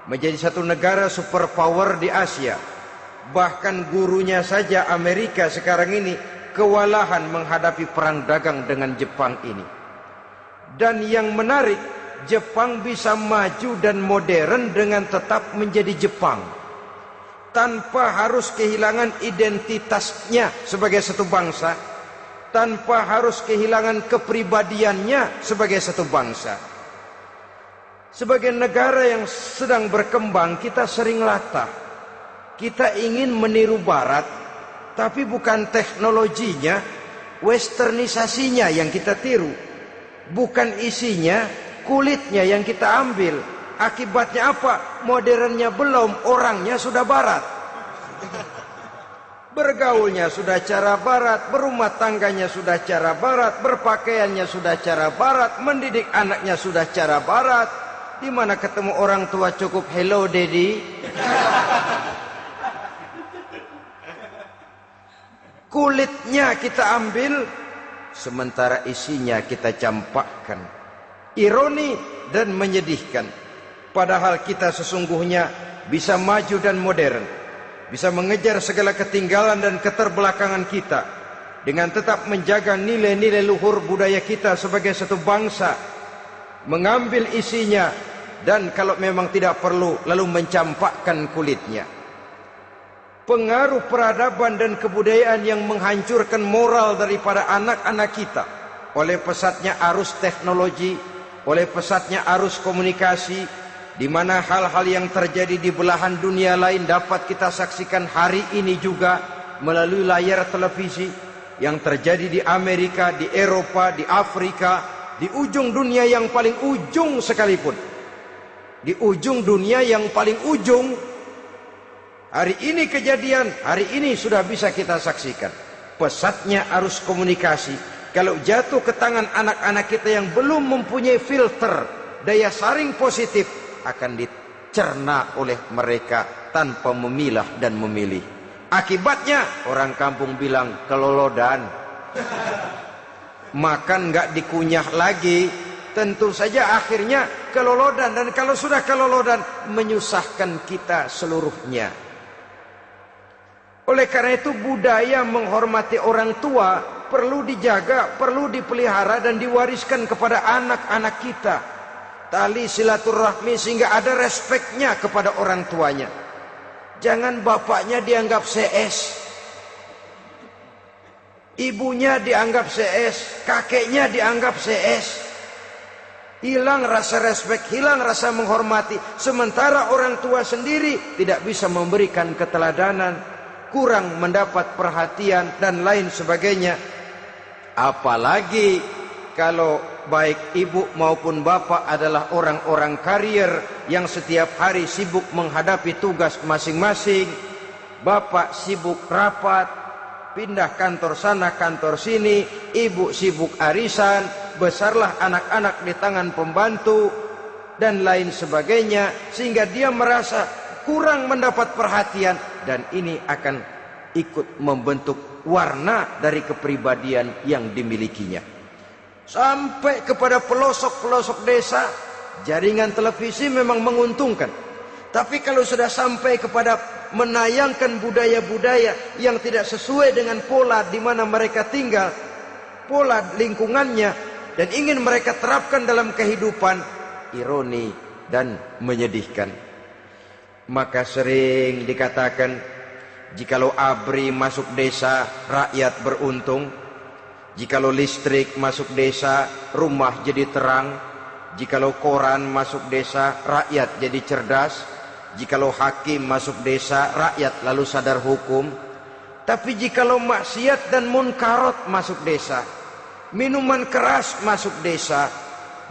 menjadi satu negara superpower di Asia. Bahkan gurunya saja Amerika sekarang ini kewalahan menghadapi perang dagang dengan Jepang ini. Dan yang menarik, Jepang bisa maju dan modern dengan tetap menjadi Jepang, tanpa harus kehilangan identitasnya sebagai satu bangsa, tanpa harus kehilangan kepribadiannya sebagai satu bangsa. Sebagai negara yang sedang berkembang, kita sering latah. Kita ingin meniru Barat, tapi bukan teknologinya, westernisasinya yang kita tiru. Bukan isinya, kulitnya yang kita ambil. Akibatnya apa? Modernnya belum, orangnya sudah Barat. Bergaulnya sudah cara Barat, berumah tangganya sudah cara Barat, berpakaiannya sudah cara Barat, mendidik anaknya sudah cara Barat. Di mana ketemu orang tua cukup hello daddy. Kulitnya kita ambil, sementara isinya kita campakkan. Ironi dan menyedihkan. Padahal kita sesungguhnya bisa maju dan modern, bisa mengejar segala ketinggalan dan keterbelakangan kita, dengan tetap menjaga nilai-nilai luhur budaya kita sebagai satu bangsa, mengambil isinya, dan kalau memang tidak perlu, lalu mencampakkan kulitnya. Pengaruh peradaban dan kebudayaan yang menghancurkan moral daripada anak-anak kita oleh pesatnya arus teknologi, oleh pesatnya arus komunikasi, di mana hal-hal yang terjadi di belahan dunia lain dapat kita saksikan hari ini juga melalui layar televisi. Yang terjadi di Amerika, di Eropa, di Afrika, di ujung dunia yang paling ujung sekalipun, di ujung dunia yang paling ujung, hari ini kejadian, hari ini sudah bisa kita saksikan. Pesatnya arus komunikasi, kalau jatuh ke tangan anak-anak kita yang belum mempunyai filter, daya saring positif akan dicerna oleh mereka tanpa memilah dan memilih. Akibatnya orang kampung bilang kelolodan. Makan nggak dikunyah lagi, tentu saja akhirnya kelolodan. Dan kalau sudah kelolodan, menyusahkan kita seluruhnya. Oleh karena itu budaya menghormati orang tua perlu dijaga, perlu dipelihara dan diwariskan kepada anak-anak kita. Tali silaturahmi sehingga ada respeknya kepada orang tuanya. Jangan bapaknya dianggap CS, ibunya dianggap CS, kakeknya dianggap CS. Hilang rasa respek, hilang rasa menghormati. Sementara orang tua sendiri tidak bisa memberikan keteladanan, kurang mendapat perhatian dan lain sebagainya. Apalagi kalau baik ibu maupun bapak adalah orang-orang karier yang setiap hari sibuk menghadapi tugas masing-masing. Bapak sibuk rapat, pindah kantor sana kantor sini, ibu sibuk arisan, besarlah anak-anak di tangan pembantu dan lain sebagainya, sehingga dia merasa kurang mendapat perhatian, dan ini akan ikut membentuk warna dari kepribadian yang dimilikinya. Sampai kepada pelosok-pelosok desa, jaringan televisi memang menguntungkan. Tapi kalau sudah sampai kepada menayangkan budaya-budaya yang tidak sesuai dengan pola di mana mereka tinggal, pola lingkungannya, dan ingin mereka terapkan dalam kehidupan, ironi dan menyedihkan. Maka sering dikatakan, jikalau ABRI masuk desa, rakyat beruntung. Jikalau listrik masuk desa, rumah jadi terang. Jikalau koran masuk desa, rakyat jadi cerdas. Jikalau hakim masuk desa, rakyat lalu sadar hukum. Tapi jikalau maksiat dan munkarat masuk desa, minuman keras masuk desa,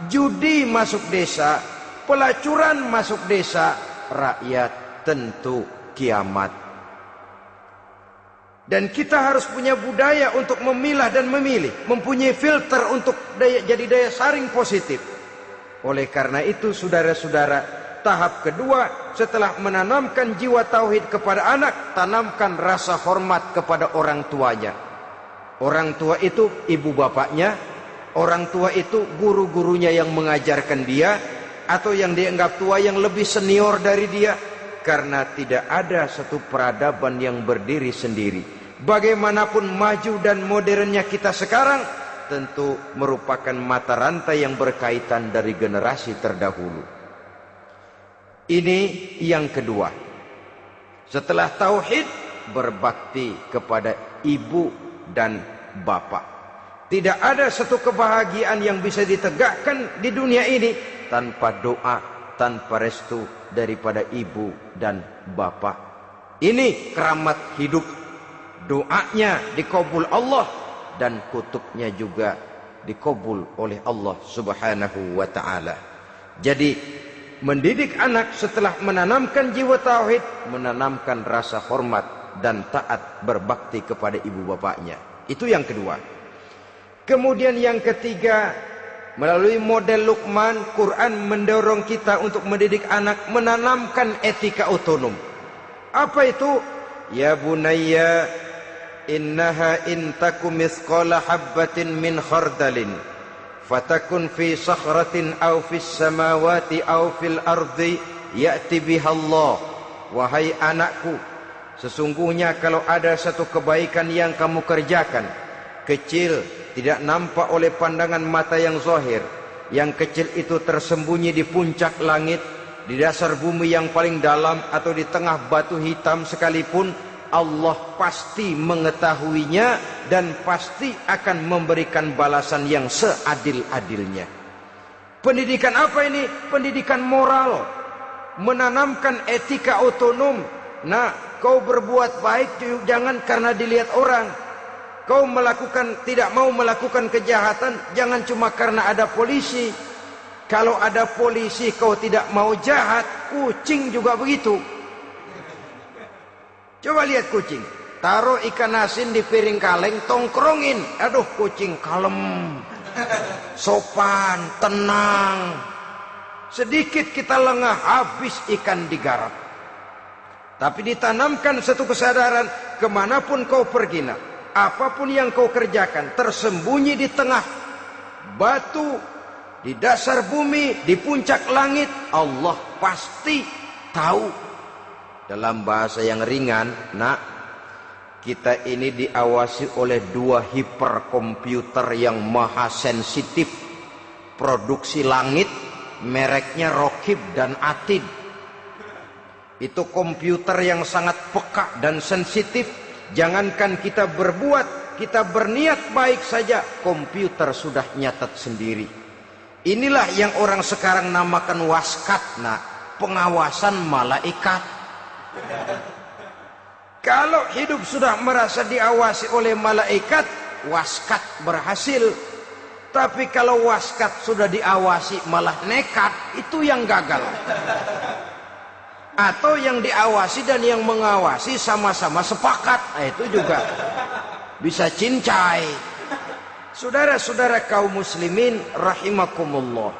judi masuk desa, pelacuran masuk desa, rakyat tentu kiamat. Dan kita harus punya budaya untuk memilah dan memilih, mempunyai filter untuk jadi daya saring positif. Oleh karena itu saudara-saudara, tahap kedua setelah menanamkan jiwa tauhid kepada anak, tanamkan rasa hormat kepada orang tuanya. Orang tua itu ibu bapaknya, orang tua itu guru-gurunya yang mengajarkan dia, atau yang dianggap tua yang lebih senior dari dia. Karena tidak ada satu peradaban yang berdiri sendiri. Bagaimanapun maju dan modernnya kita sekarang, tentu merupakan mata rantai yang berkaitan dari generasi terdahulu. Ini yang kedua. Setelah tauhid, berbakti kepada ibu dan bapak. Tidak ada satu kebahagiaan yang bisa ditegakkan di dunia ini tanpa doa, tanpa restu daripada ibu dan bapak. Ini keramat hidup. Doanya dikabul Allah dan kutubnya juga dikabul oleh Allah Subhanahu wa ta'ala. Jadi mendidik anak setelah menanamkan jiwa tauhid, menanamkan rasa hormat dan taat berbakti kepada ibu bapaknya. Itu yang kedua. Kemudian yang ketiga, melalui model Luqman, Quran mendorong kita untuk mendidik anak menanamkan etika otonom. Apa itu? Ya bunayya innaha in takum mithqala habbatin min khardalin fatakun fi sakhratin aw fis samawati aw fil ardi ya'ti biha Allah. Wahai anakku, sesungguhnya kalau ada satu kebaikan yang kamu kerjakan, kecil, tidak nampak oleh pandangan mata yang zahir, yang kecil itu tersembunyi di puncak langit, di dasar bumi yang paling dalam, atau di tengah batu hitam sekalipun, Allah pasti mengetahuinya dan pasti akan memberikan balasan yang seadil-adilnya. Pendidikan apa ini? Pendidikan moral, menanamkan etika otonom. Nah, kau berbuat baik jangan karena dilihat orang. Kau tidak mau melakukan kejahatan jangan cuma karena ada polisi. Kalau ada polisi kau tidak mau jahat, kucing juga begitu. Coba lihat kucing, taruh ikan asin di piring kaleng, tongkrongin. Aduh, kucing kalem, sopan, tenang. Sedikit kita lengah, habis ikan digarap. Tapi ditanamkan satu kesadaran, kemanapun kau pergi nak, apapun yang kau kerjakan, tersembunyi di tengah batu, di dasar bumi, di puncak langit, Allah pasti tahu. Dalam bahasa yang ringan, nak, kita ini diawasi oleh 2 hiperkomputer yang maha sensitif, produksi langit, mereknya Rokib dan Atid. Itu komputer yang sangat peka dan sensitif. Jangankan kita berbuat, kita berniat baik saja, komputer sudah nyatat sendiri. Inilah yang orang sekarang namakan waskat, nah, pengawasan malaikat. Kalau hidup sudah merasa diawasi oleh malaikat, waskat berhasil. Tapi kalau waskat sudah diawasi malah nekat, itu yang gagal. Atau yang diawasi dan yang mengawasi sama-sama sepakat, nah, itu juga bisa cincai. Saudara-saudara kaum muslimin rahimakumullah,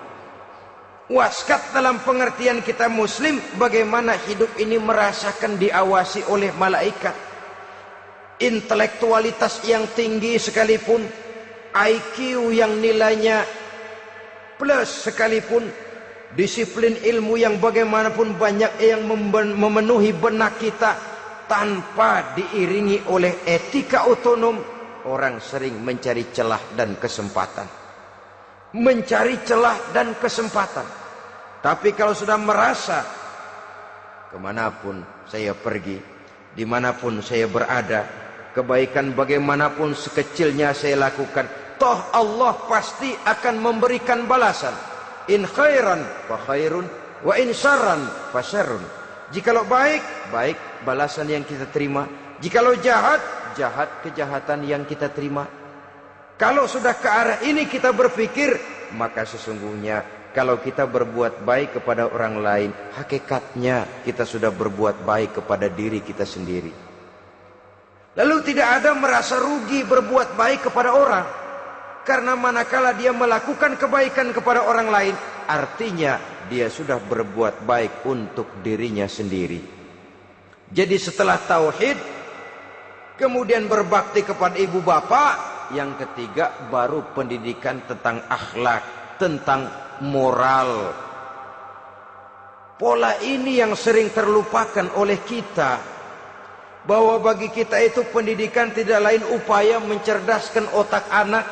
waskat dalam pengertian kita muslim, bagaimana hidup ini merasakan diawasi oleh malaikat. Intelektualitas yang tinggi sekalipun, IQ yang nilainya plus sekalipun, disiplin ilmu yang bagaimanapun banyak yang memenuhi benak kita, tanpa diiringi oleh etika otonom, orang sering mencari celah dan kesempatan. Mencari celah dan kesempatan. Tapi kalau sudah merasa, kemanapun saya pergi, dimanapun saya berada, kebaikan bagaimanapun sekecilnya saya lakukan, toh Allah pasti akan memberikan balasan. In khairan fa khairun, wa in syarran fa syarrun. Jikalau baik, baik balasan yang kita terima. Jikalau jahat, jahat kejahatan yang kita terima. Kalau sudah ke arah ini kita berpikir, maka sesungguhnya kalau kita berbuat baik kepada orang lain, hakikatnya kita sudah berbuat baik kepada diri kita sendiri. Lalu tidak ada merasa rugi berbuat baik kepada orang. Karena manakala dia melakukan kebaikan kepada orang lain, artinya dia sudah berbuat baik untuk dirinya sendiri. Jadi setelah tauhid, kemudian berbakti kepada ibu bapak, yang ketiga baru pendidikan tentang akhlak, tentang moral. Pola ini yang sering terlupakan oleh kita, bahwa bagi kita itu pendidikan tidak lain upaya mencerdaskan otak anak.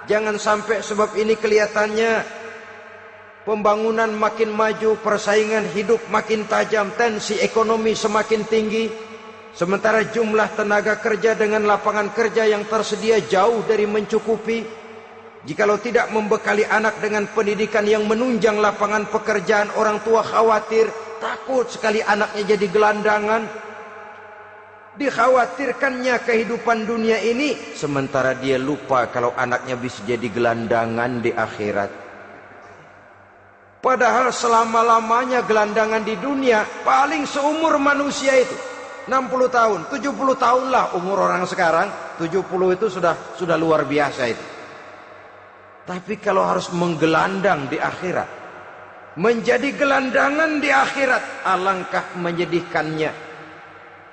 Jangan sampai sebab ini kelihatannya pembangunan makin maju, persaingan hidup makin tajam, tensi ekonomi semakin tinggi, sementara jumlah tenaga kerja dengan lapangan kerja yang tersedia jauh dari mencukupi. Jikalau tidak membekali anak dengan pendidikan yang menunjang lapangan pekerjaan, orang tua khawatir, takut sekali anaknya jadi gelandangan. Dikhawatirkannya kehidupan dunia ini, sementara dia lupa kalau anaknya bisa jadi gelandangan di akhirat. Padahal selama-lamanya gelandangan di dunia, paling seumur manusia itu 60 tahun, 70 tahun lah umur orang sekarang. 70 itu sudah luar biasa itu. Tapi kalau harus menggelandang di akhirat, menjadi gelandangan di akhirat, alangkah menyedihkannya.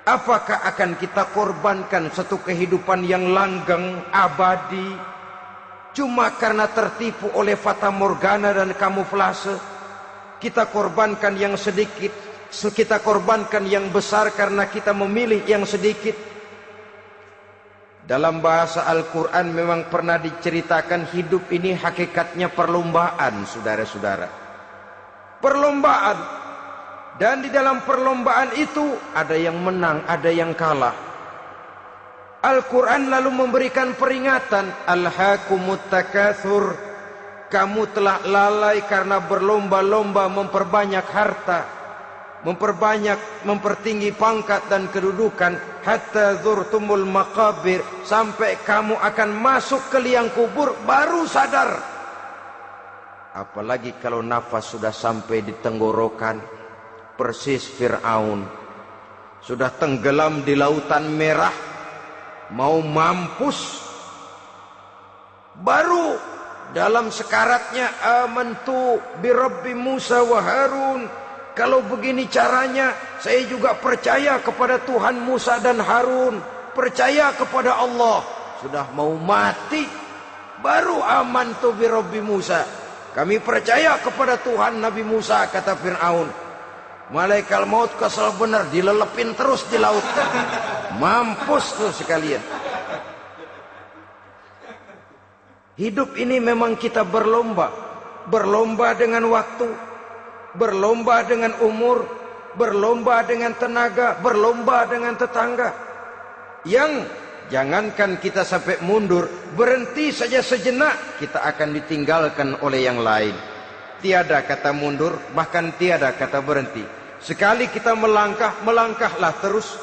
Apakah akan kita korbankan satu kehidupan yang langgeng, abadi, cuma karena tertipu oleh fata morgana dan kamuflase? Kita korbankan yang sedikit, kita korbankan yang besar karena kita memilih yang sedikit. Dalam bahasa Al-Quran memang pernah diceritakan hidup ini hakikatnya perlombaan, saudara-saudara. Perlombaan. Dan di dalam perlombaan itu ada yang menang, ada yang kalah. Al-Quran lalu memberikan peringatan, Alhaakumut takatsur, kamu telah lalai karena berlomba-lomba memperbanyak harta, mempertinggi pangkat dan kedudukan, hatta zurtumul maqabir, sampai kamu akan masuk ke liang kubur baru sadar. Apalagi kalau nafas sudah sampai di tenggorokan. Persis Fir'aun sudah tenggelam di lautan merah, mau mampus, baru dalam sekaratnya, amantu birabbi Musa wa Harun. Kalau begini caranya, saya juga percaya kepada Tuhan Musa dan Harun, percaya kepada Allah. Sudah mau mati, baru amantu birabbi Musa. Kami percaya kepada Tuhan Nabi Musa, kata Fir'aun. Malaikat maut kesel benar, dilelepin terus di laut. Mampus tuh sekalian. Hidup ini memang kita berlomba. Berlomba dengan waktu, berlomba dengan umur, berlomba dengan tenaga, berlomba dengan tetangga. Yang jangankan kita sampai mundur, berhenti saja sejenak, kita akan ditinggalkan oleh yang lain. Tiada kata mundur, bahkan tiada kata berhenti. Sekali kita melangkah, melangkahlah terus.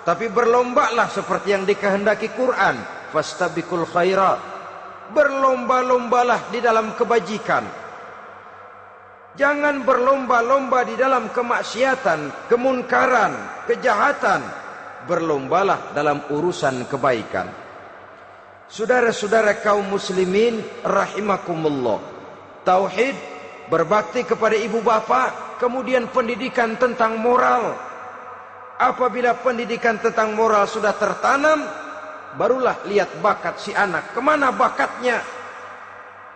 Tapi berlombalah seperti yang dikehendaki Quran. Fastabiqul khairat. Berlomba-lombalah di dalam kebajikan. Jangan berlomba-lomba di dalam kemaksiatan, kemunkaran, kejahatan. Berlombalah dalam urusan kebaikan. Saudara-saudara kaum muslimin rahimakumullah. Tauhid, berbakti kepada ibu bapa, kemudian pendidikan tentang moral. Apabila pendidikan tentang moral sudah tertanam, barulah lihat bakat si anak. Kemana bakatnya?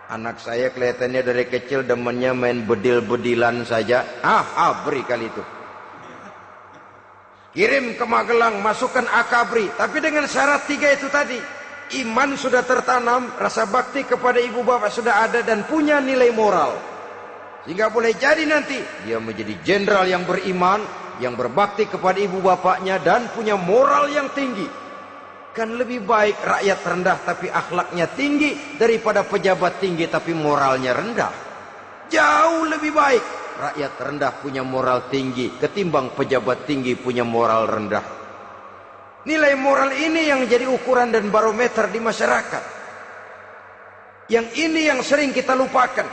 Anak saya kelihatannya dari kecil demennya main bedil-bedilan saja. Abri kali itu. Kirim ke Magelang, masukkan akabri. Tapi dengan syarat 3 itu tadi. Iman sudah tertanam, rasa bakti kepada ibu bapak sudah ada, dan punya nilai moral. Sehingga boleh jadi nanti dia menjadi jenderal yang beriman, yang berbakti kepada ibu bapaknya, dan punya moral yang tinggi. Kan lebih baik rakyat rendah tapi akhlaknya tinggi daripada pejabat tinggi tapi moralnya rendah. Jauh lebih baik rakyat rendah punya moral tinggi ketimbang pejabat tinggi punya moral rendah. Nilai moral ini yang jadi ukuran dan barometer di masyarakat. Yang ini yang sering kita lupakan,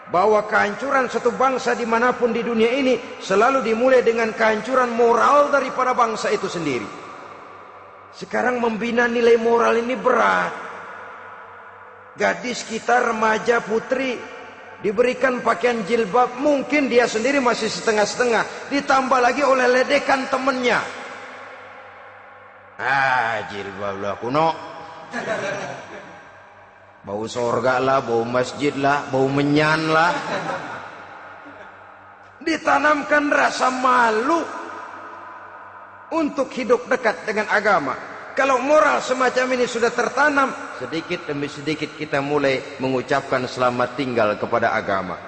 bahwa kehancuran satu bangsa dimanapun di dunia ini selalu dimulai dengan kehancuran moral daripada bangsa itu sendiri. Sekarang membina nilai moral ini berat. Gadis kita, remaja, putri diberikan pakaian jilbab, mungkin dia sendiri masih setengah-setengah, ditambah lagi oleh ledekan temennya. Jilbab lah kuno, bau sorga lah, bau masjid lah, bau menyan lah. Ditanamkan rasa malu untuk hidup dekat dengan agama. Kalau moral semacam ini sudah tertanam, sedikit demi sedikit kita mulai mengucapkan selamat tinggal kepada agama.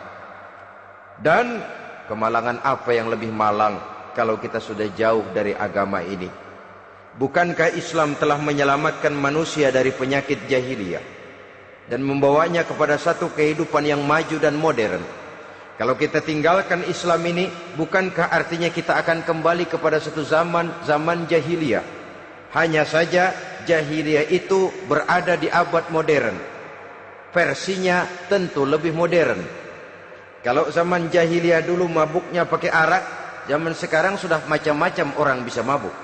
Dan kemalangan apa yang lebih malang kalau kita sudah jauh dari agama ini? Bukankah Islam telah menyelamatkan manusia dari penyakit jahiliyah dan membawanya kepada satu kehidupan yang maju dan modern? Kalau kita tinggalkan Islam ini, bukankah artinya kita akan kembali kepada satu zaman jahiliyah? Hanya saja jahiliyah itu berada di abad modern. Versinya tentu lebih modern. Kalau zaman jahiliyah dulu mabuknya pakai arak, zaman sekarang sudah macam-macam orang bisa mabuk.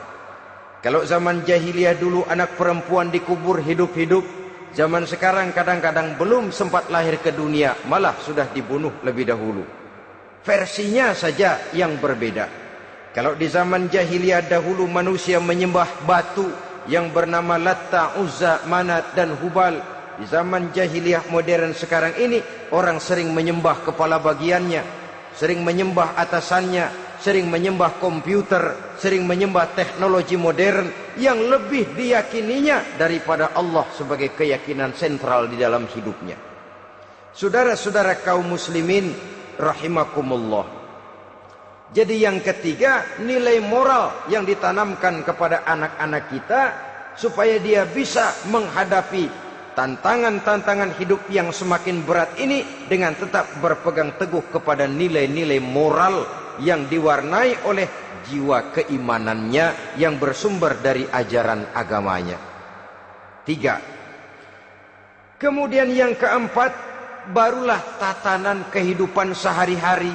Kalau zaman jahiliyah dulu anak perempuan dikubur hidup-hidup, zaman sekarang kadang-kadang belum sempat lahir ke dunia, malah sudah dibunuh lebih dahulu. Versinya saja yang berbeda. Kalau di zaman jahiliyah dahulu manusia menyembah batu yang bernama Latta, Uzza, Manat dan Hubal. Di zaman jahiliyah modern sekarang ini, orang sering menyembah kepala bagiannya, sering menyembah atasannya, sering menyembah komputer, sering menyembah teknologi modern yang lebih diyakininya daripada Allah sebagai keyakinan sentral di dalam hidupnya. Saudara-saudara kaum muslimin rahimakumullah. Jadi yang ketiga, nilai moral yang ditanamkan kepada anak-anak kita supaya dia bisa menghadapi tantangan-tantangan hidup yang semakin berat ini dengan tetap berpegang teguh kepada nilai-nilai moral yang diwarnai oleh jiwa keimanannya yang bersumber dari ajaran agamanya. 3. Kemudian yang keempat, barulah tatanan kehidupan sehari-hari.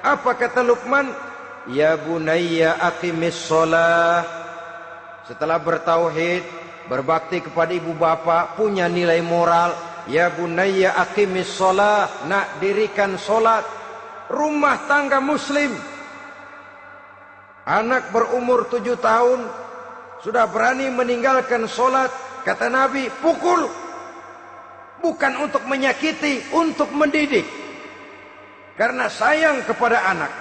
Apa kata Luqman? Ya bunayya aqimis shalah. Setelah bertauhid, berbakti kepada ibu bapa, punya nilai moral, Ya bunayya aqimis shalah, nak dirikan salat. Rumah tangga muslim, anak berumur 7 tahun sudah berani meninggalkan salat, kata Nabi, pukul. Bukan untuk menyakiti, untuk mendidik, karena sayang kepada anak.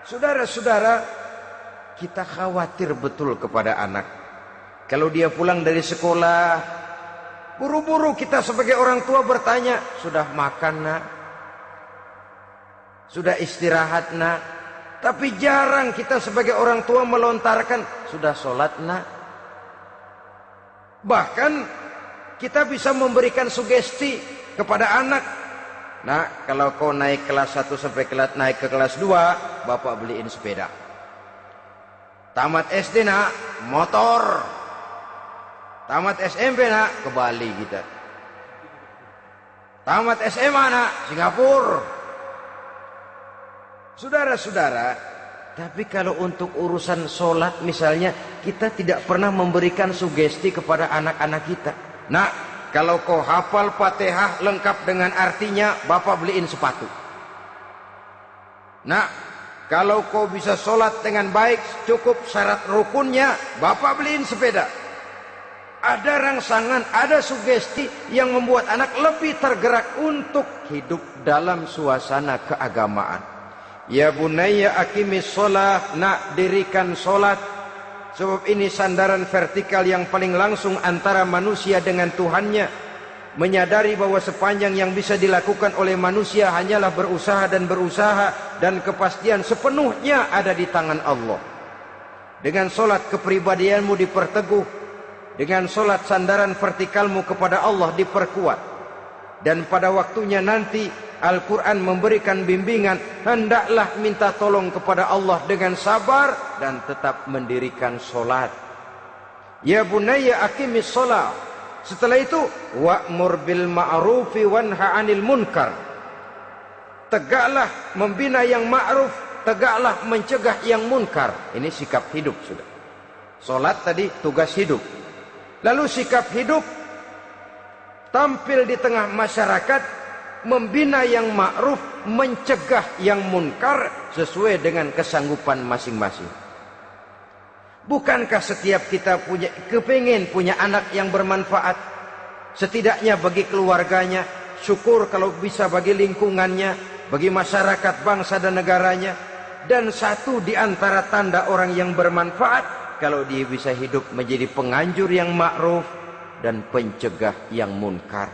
Saudara-saudara, kita khawatir betul kepada anak. Kalau dia pulang dari sekolah, buru-buru kita sebagai orang tua bertanya, sudah makan nak? Sudah istirahat nak? Tapi jarang kita sebagai orang tua melontarkan, sudah sholat nak? Bahkan kita bisa memberikan sugesti kepada anak. Nah, kalau kau naik kelas 1 sampai naik ke kelas 2, bapak beliin sepeda. Tamat SD nak, motor. Tamat SMP nak, ke Bali kita. Tamat SMA nak, Singapura. Saudara-saudara, tapi kalau untuk urusan sholat misalnya, kita tidak pernah memberikan sugesti kepada anak-anak kita. Nah, kalau kau hafal Fatihah lengkap dengan artinya, bapak beliin sepatu. Nah, kalau kau bisa sholat dengan baik, cukup syarat rukunnya, bapak beliin sepeda. Ada rangsangan, ada sugesti yang membuat anak lebih tergerak untuk hidup dalam suasana keagamaan. Ya bunayya aqimis shalah, nak dirikan sholat. Sebab ini sandaran vertikal yang paling langsung antara manusia dengan Tuhannya. Menyadari bahwa sepanjang yang bisa dilakukan oleh manusia hanyalah berusaha, dan kepastian sepenuhnya ada di tangan Allah. Dengan solat kepribadianmu diperteguh, dengan solat sandaran vertikalmu kepada Allah diperkuat. Dan pada waktunya nanti Al-Quran memberikan bimbingan, hendaklah minta tolong kepada Allah dengan sabar dan tetap mendirikan solat. Ya bunayya aqimis shalah. Setelah itu, wa'mur bil ma'rufi wanha 'anil munkar. Tegaklah membina yang ma'ruf, tegaklah mencegah yang munkar. Ini sikap hidup sudah. Solat tadi tugas hidup. Lalu sikap hidup tampil di tengah masyarakat, membina yang ma'ruf, mencegah yang munkar sesuai dengan kesanggupan masing-masing. Bukankah setiap kita kepingin punya anak yang bermanfaat, setidaknya bagi keluarganya, syukur kalau bisa bagi lingkungannya, bagi masyarakat, bangsa dan negaranya. Dan satu di antara tanda orang yang bermanfaat, kalau dia bisa hidup menjadi penganjur yang ma'ruf dan pencegah yang munkar.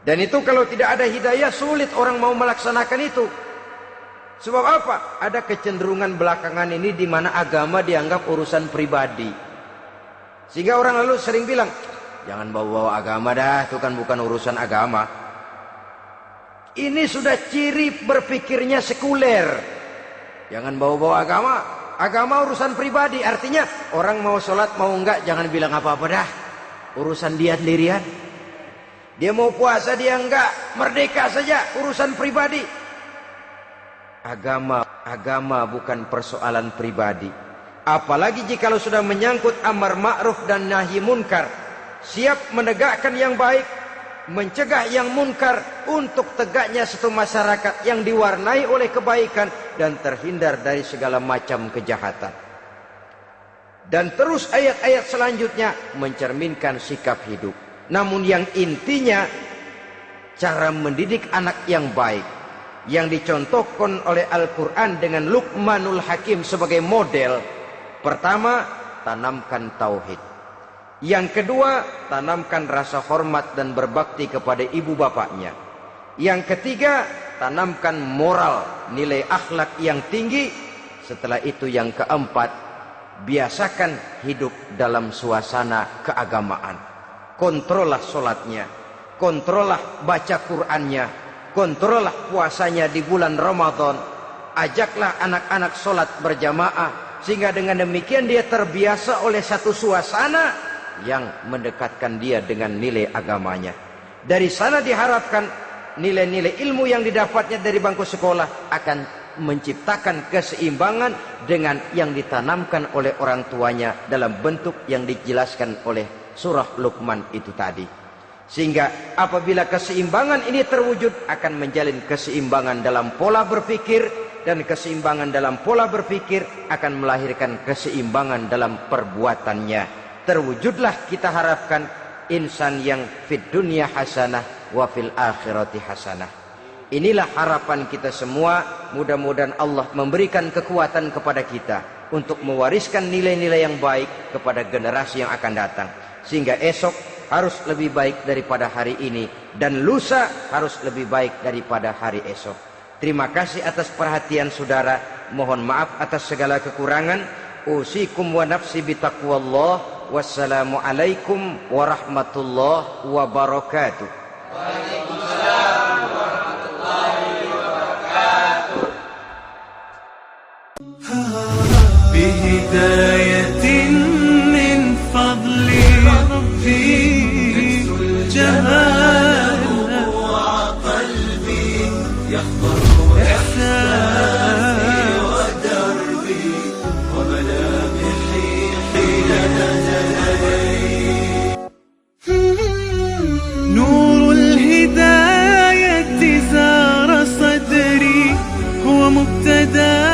Dan itu kalau tidak ada hidayah, sulit orang mau melaksanakan itu. Sebab apa? Ada kecenderungan belakangan ini di mana agama dianggap urusan pribadi. Sehingga orang lalu sering bilang, jangan bawa-bawa agama dah, itu kan bukan urusan agama. Ini sudah ciri berpikirnya sekuler. Jangan bawa-bawa agama. Agama urusan pribadi, artinya orang mau sholat mau enggak, jangan bilang apa-apa dah. Urusan dia sendirian. Dia mau puasa dia enggak, merdeka saja, urusan pribadi. Agama bukan persoalan pribadi. Apalagi jika sudah menyangkut amar ma'ruf dan nahi munkar. Siap menegakkan yang baik, mencegah yang munkar, untuk tegaknya satu masyarakat yang diwarnai oleh kebaikan dan terhindar dari segala macam kejahatan. Dan terus ayat-ayat selanjutnya mencerminkan sikap hidup. Namun yang intinya, cara mendidik anak yang baik, yang dicontohkan oleh Al-Quran dengan Luqmanul Hakim sebagai model. Pertama, tanamkan tauhid. Yang kedua, tanamkan rasa hormat dan berbakti kepada ibu bapaknya. Yang ketiga, tanamkan moral, nilai akhlak yang tinggi. Setelah itu yang keempat, biasakan hidup dalam suasana keagamaan. Kontrollah sholatnya, kontrollah baca Qur'annya, kontrollah puasanya di bulan Ramadan. Ajaklah anak-anak sholat berjamaah, sehingga dengan demikian dia terbiasa oleh satu suasana yang mendekatkan dia dengan nilai agamanya. Dari sana diharapkan nilai-nilai ilmu yang didapatnya dari bangku sekolah akan menciptakan keseimbangan dengan yang ditanamkan oleh orang tuanya dalam bentuk yang dijelaskan oleh surah Luqman itu tadi. Sehingga apabila keseimbangan ini terwujud, akan menjalin keseimbangan dalam pola berpikir, dan keseimbangan dalam pola berpikir akan melahirkan keseimbangan dalam perbuatannya. Terwujudlah kita harapkan insan yang fid dunya hasanah wa fil akhirati hasanah. Inilah harapan kita semua. Mudah-mudahan Allah memberikan kekuatan kepada kita untuk mewariskan nilai-nilai yang baik kepada generasi yang akan datang, sehingga esok harus lebih baik daripada hari ini, dan lusa harus lebih baik daripada hari esok. Terima kasih atas perhatian saudara. Mohon maaf atas segala kekurangan. Usikum wa nafsi bitaqwallah. Wassalamualaikum warahmatullahi wabarakatuh. Waalaikumsalam warahmatullahi wabarakatuh. Bihidayatin min fadli Rabbi jamal wa qalbi yakhdaru ihsani wa darbi wa malamihi hina نور الهداية زار صدري هو مبتدأ